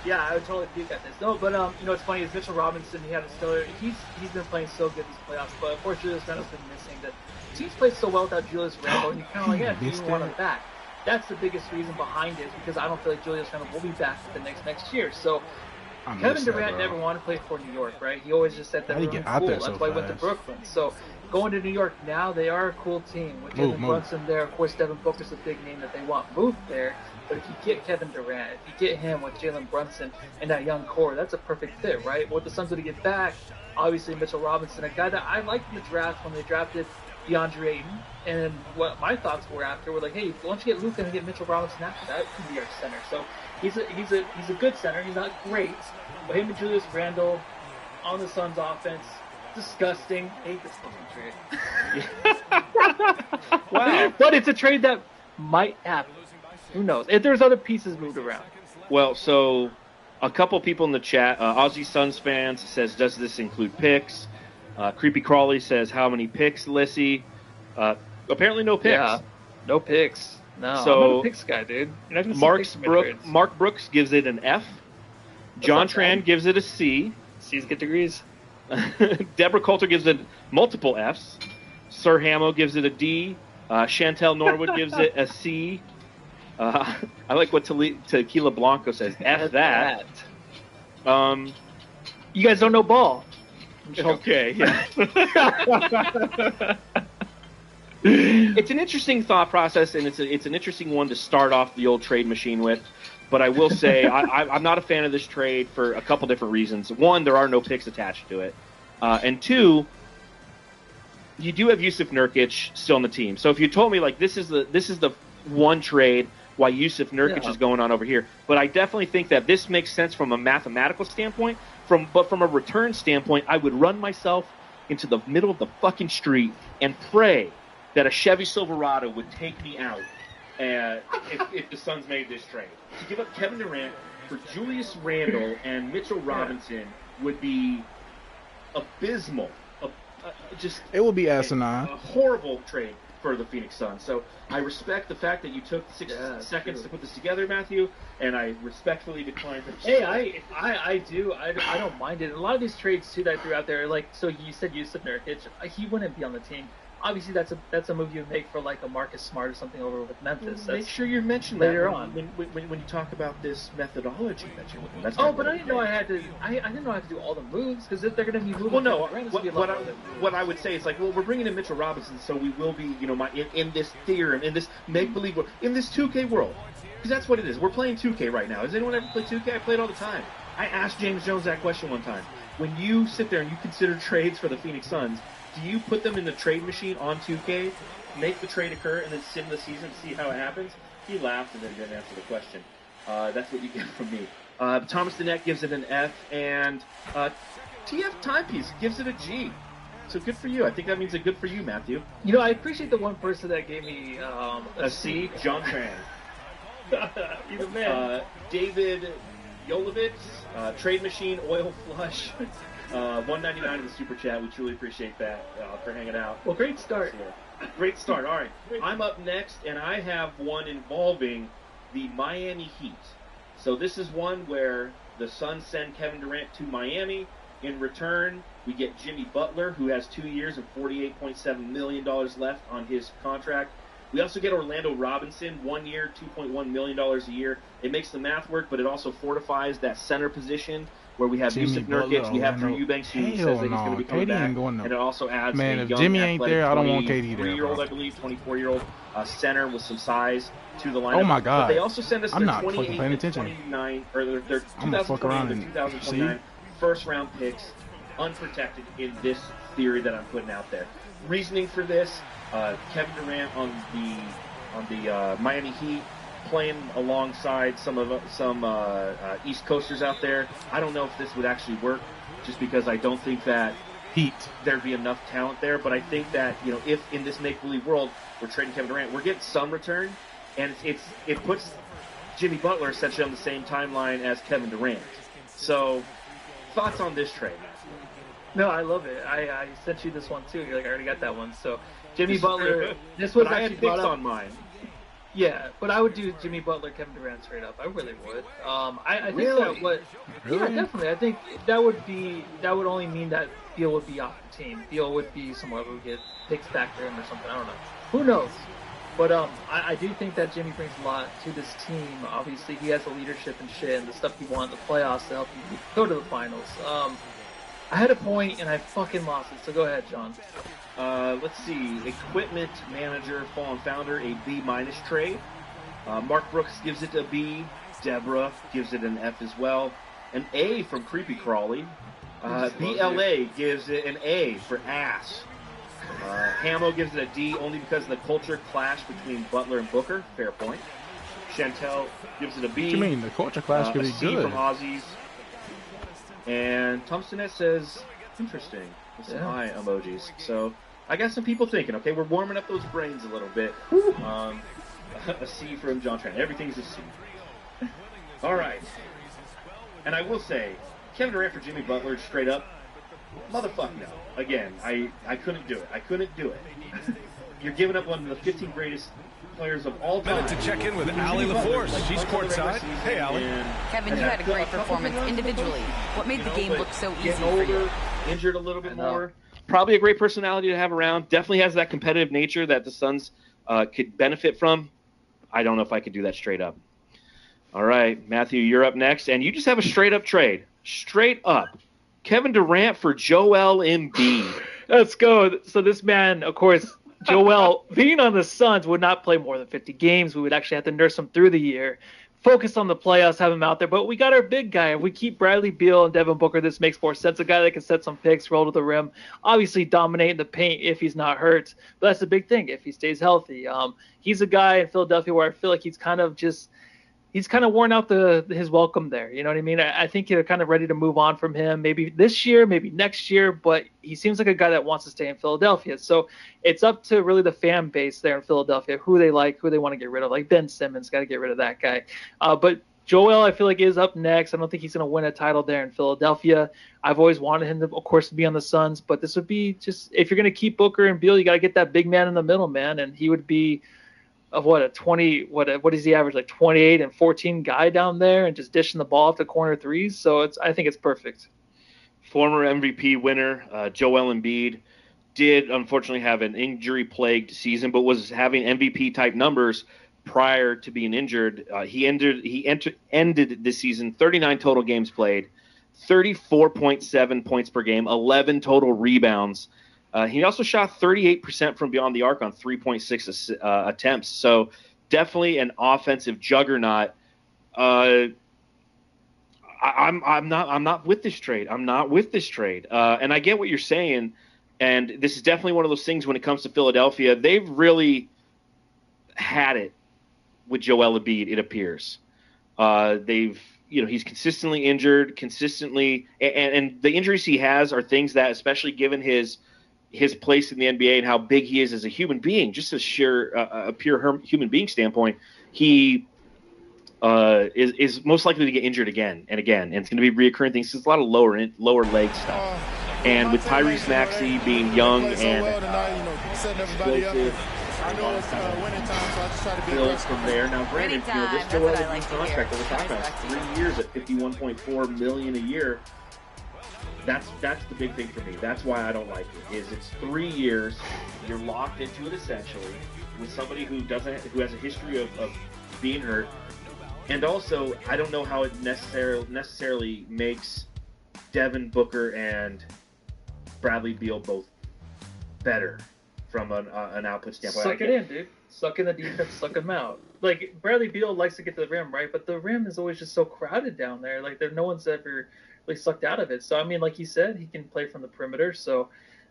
Yeah, I would totally puke at this. No, but it's funny. Is Mitchell Robinson? He had a stellar. He's been playing so good these playoffs, but of course Julius Randle's been missing. The team's played so well without Julius Randle, and you kind of like, do you want him back? That's the biggest reason behind it, because I don't feel like Julius Randle will be back for the next year. So Kevin Durant never wanted to play for New York, right? He always just said that we were cool. That's why he went to Brooklyn. So going to New York now, they are a cool team. With Jalen Brunson there, of course, Devin Booker's a big name that they want moved there. But if you get Kevin Durant, if you get him with Jalen Brunson and that young core, that's a perfect fit, right? What the Suns would get back, obviously Mitchell Robinson, a guy that I liked in the draft when they drafted DeAndre Ayton. And what my thoughts were after were like, hey, why don't you get Luka and get Mitchell Robinson after that? Can be our center. So he's a good center. He's not great, but him and Julius Randle on the Suns offense, disgusting. I hate this fucking trade. Wow. But it's a trade that might happen. Who knows? If there's other pieces moved around. Well, so a couple people in the chat, Aussie Suns fans says, does this include picks? Creepy Crawley says, how many picks, Lissy? Apparently no picks. Yeah, no picks. No, so, I'm not a picks guy, dude. You're not gonna see picks Mark Brooks gives it an F. John Tran gives it a C. C's get degrees. Deborah Coulter gives it multiple Fs. Sir Hamo gives it a D. Chantel Norwood gives it a C. I like what Tequila Blanco says. F that. You guys don't know ball. Okay. Yeah. It's an interesting thought process, and it's an interesting one to start off the old trade machine with. But I will say I'm not a fan of this trade for a couple different reasons. One, there are no picks attached to it, and two, you do have Yusuf Nurkic still on the team. So if you told me like this is the one trade why Yusuf Nurkic is going on over here, but I definitely think that this makes sense from a mathematical standpoint. But from a return standpoint, I would run myself into the middle of the fucking street and pray that a Chevy Silverado would take me out if the Suns made this trade. To give up Kevin Durant for Julius Randle and Mitchell Robinson would be abysmal. It would be asinine. A horrible trade for the Phoenix Suns. So I respect the fact that you took 6 seconds to put this together, Matthew, and I respectfully decline to. Hey, I do. I don't mind it. A lot of these trades too that I threw out there, like so you said Yusuf Nurkic, he wouldn't be on the team. Obviously, that's a move you would make for like a Marcus Smart or something over with Memphis. Make sure you mention later that on when you talk about this methodology that you're looking. But I didn't know I had to. I didn't know I had to do all the moves because if they're going to be moving. Well, no. What I would say is like, well, we're bringing in Mitchell Robinson, so we will be, in this theorem, in this make believe world, in this 2K world, because that's what it is. We're playing 2K right now. Has anyone ever played 2K? I play it all the time. I asked James Jones that question one time. When you sit there and you consider trades for the Phoenix Suns, do you put them in the trade machine on 2K, make the trade occur, and then sim the season to see how it happens? He laughed and then didn't answer the question. That's what you get from me. Thomas Danette gives it an F, and TF Timepiece gives it a G. So good for you. I think that means a good for you, Matthew. You know, I appreciate the one person that gave me a C, John Tran. He's a man. David Yolovitz, Trade Machine, Oil Flush, $1.99 in the super chat. We truly appreciate that for hanging out. Well, great start. So, great start. All right, I'm up next, and I have one involving the Miami Heat. So this is one where the Suns send Kevin Durant to Miami. In return, we get Jimmy Butler, who has 2 years and $48.7 million left on his contract. We also get Orlando Robinson, 1 year, $2.1 million a year. It makes the math work, but it also fortifies that center position where we have Yusuf Nurkic, we have Drew Eubanks, who says that he's going to be coming back, and it also adds a young, Jimmy ain't there, I don't want KD there, 23-year-old, I believe, 24-year-old center with some size to the lineup. Oh my God! But they also send us I'm their not 28 and 29, or their 2028 and 2029 first-round picks, unprotected in this theory that I'm putting out there. Reasoning for this: Kevin Durant on the Miami Heat, playing alongside some East Coasters out there. I don't know if this would actually work, just because I don't think that there'd be enough talent there. But I think that, you know, if in this make-believe world we're trading Kevin Durant, we're getting some return, and it puts Jimmy Butler essentially on the same timeline as Kevin Durant. So, thoughts on this trade? No, I love it. I sent you this one too. You're like, I already got that one. So, Jimmy Butler. This was I actually had picks on mine. Yeah, but I would do Jimmy Butler, Kevin Durant straight up. I really would. I think Really? Yeah, definitely. I think that would only mean that Beal would be off the team. Beal would be somewhere we would get picks back for him or something. I don't know. Who knows? But I do think that Jimmy brings a lot to this team. Obviously, he has the leadership and shit and the stuff he won in the playoffs to help you go to the finals. I had a point and I fucking lost it. So go ahead, John. Let's see. Equipment manager, fallen founder, a B- trade. Mark Brooks gives it a B. Deborah gives it an F as well. An A from Creepy Crawly. BLA gives it an A for ass. Hamo gives it a D only because of the culture clash between Butler and Booker. Fair point. Chantel gives it a B. What you mean? The culture clash could be A C good. from Aussies. And Thompsonette says, interesting, with some eye emojis. So I got some people thinking, okay, we're warming up those brains a little bit. A C from John Trent. Everything's a C. All right. And I will say, Kevin Durant for Jimmy Butler, straight up, motherfuck no. Again, I couldn't do it. I couldn't do it. You're giving up one of the 15 greatest players of all time. Minute to check in with Allie LaForce. She's courtside. Hey, Allie. Kevin, you had a great performance individually. What made the game look so easy getting for you? older, injured a little bit more. Probably a great personality to have around. Definitely has that competitive nature that the Suns could benefit from. I don't know if I could do that straight up. All right, Matthew, you're up next, and you just have a straight up trade. Straight up. Kevin Durant for Joel Embiid. Let's go. So this man, of course, Joel, being on the Suns, would not play more than 50 games. We would actually have to nurse him through the year. Focus on the playoffs, have him out there. But we got our big guy. If we keep Bradley Beal and Devin Booker, this makes more sense. A guy that can set some picks, roll to the rim, obviously dominate in the paint if he's not hurt. But that's the big thing, if he stays healthy. He's a guy in Philadelphia where I feel like he's kind of worn out his welcome there. You know what I mean? I think they're kind of ready to move on from him. Maybe this year, maybe next year, but he seems like a guy that wants to stay in Philadelphia. So it's up to really the fan base there in Philadelphia, who they like, who they want to get rid of. Like Ben Simmons, got to get rid of that guy. But Joel, I feel like, is up next. I don't think he's going to win a title there in Philadelphia. I've always wanted him to, of course, to be on the Suns, but this would be just, if you're going to keep Booker and Beal, you got to get that big man in the middle, man, and he would be of what is the average, like 28 and 14 guy down there and just dishing the ball off the corner threes. So I think it's perfect. Former MVP winner Joel Embiid did unfortunately have an injury-plagued season, but was having MVP-type numbers prior to being injured. He ended this season 39 total games played, 34.7 points per game, 11 total rebounds. He also shot 38% from beyond the arc on 3.6 attempts. So definitely an offensive juggernaut. I'm not with this trade. And I get what you're saying. And this is definitely one of those things when it comes to Philadelphia. They've really had it with Joel Embiid, it appears. He's consistently injured, and the injuries he has are things that, especially given his place in the NBA and how big he is as a human being, just a pure human being standpoint, he is most likely to get injured again and again, and it's going to be reoccurring things. It's a lot of lower leg stuff. And with Tyrese Maxey being young and explosive, build from there. Now, granted, this Joel Embiid contract that we're talking about, 3 years at $51.4 million a year. That's the big thing for me. That's why I don't like it. It's 3 years. You're locked into it essentially with somebody who has a history of being hurt, and also I don't know how it necessarily makes Devin Booker and Bradley Beal both better from an output standpoint. Suck it in, dude. Suck in the defense, suck them out. Like, Bradley Beal likes to get to the rim, right? But the rim is always just so crowded down there. Like, no one's ever really sucked out of it. So, I mean, like he said, he can play from the perimeter. So,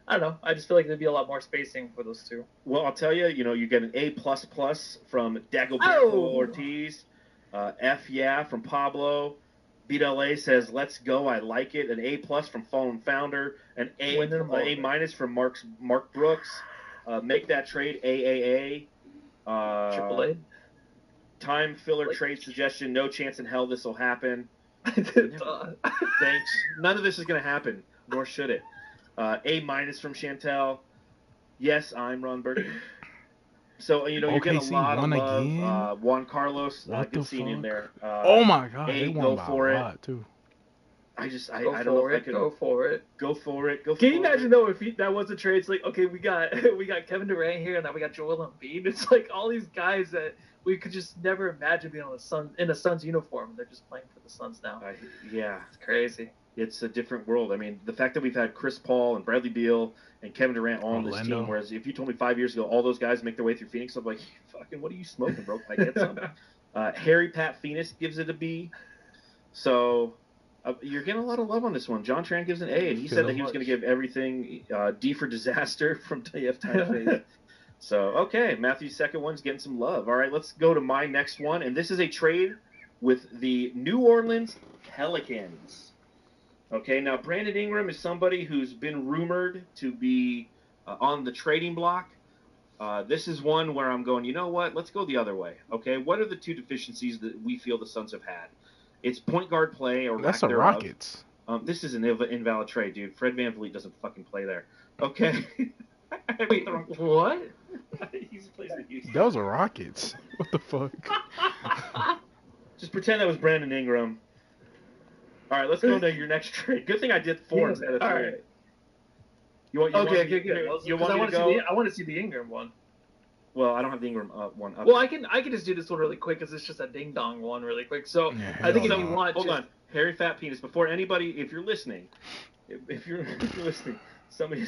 I don't know. I just feel like there'd be a lot more spacing for those two. Well, I'll tell you, you get an A++ from Dagoberto Ortiz. F from Pablo. Beat LA says, let's go, I like it. An A+ from Fallen Founder. An A- from Mark Brooks. Make that trade, AAA. AAA. Time filler trade suggestion. No chance in hell this will happen. Thanks. None of this is going to happen, nor should it. A- from Chantel. Yes, I'm Ron Burgundy. So, you're getting a lot of love. Juan Carlos, good seeing him there. Oh my God, they won by a lot too. I don't know if I could go for it. Can you imagine though if that was a trade? It's like, okay, we got Kevin Durant here, and then we got Joel Embiid. It's like all these guys that we could just never imagine being in a Suns uniform. They're just playing for the Suns now. Yeah, it's crazy. It's a different world. I mean, the fact that we've had Chris Paul and Bradley Beal and Kevin Durant all on this team, whereas if you told me 5 years ago all those guys make their way through Phoenix, I'm like, fucking, what are you smoking, bro? Can I get some? Harry Pat Phoenix gives it a B. So you're getting a lot of love on this one. John Tran gives an A, and he said that he was going to give everything D for disaster from TF Time. So, okay, Matthew's second one's getting some love. All right, let's go to my next one, and this is a trade with the New Orleans Pelicans. Okay, now Brandon Ingram is somebody who's been rumored to be on the trading block. This is one where I'm going, you know what? Let's go the other way. Okay, what are the two deficiencies that we feel the Suns have had? It's point guard play or that's the Rockets. This is an invalid trade, dude. Fred VanVleet doesn't fucking play there. Okay. Wait, what? He plays at Houston. Those are Rockets. What the fuck? Just pretend that was Brandon Ingram. All right, let's go to your next trade. Good thing I did 4 instead of 3. Right. You want good. You want me to go? I want to see the Ingram one. Well, I don't have the Ingram one up. Well, I can just do this one really quick because it's just a ding dong one really quick. So I think if you want, hold on, Harry Fat Penis. Before anybody, if you're listening, somebody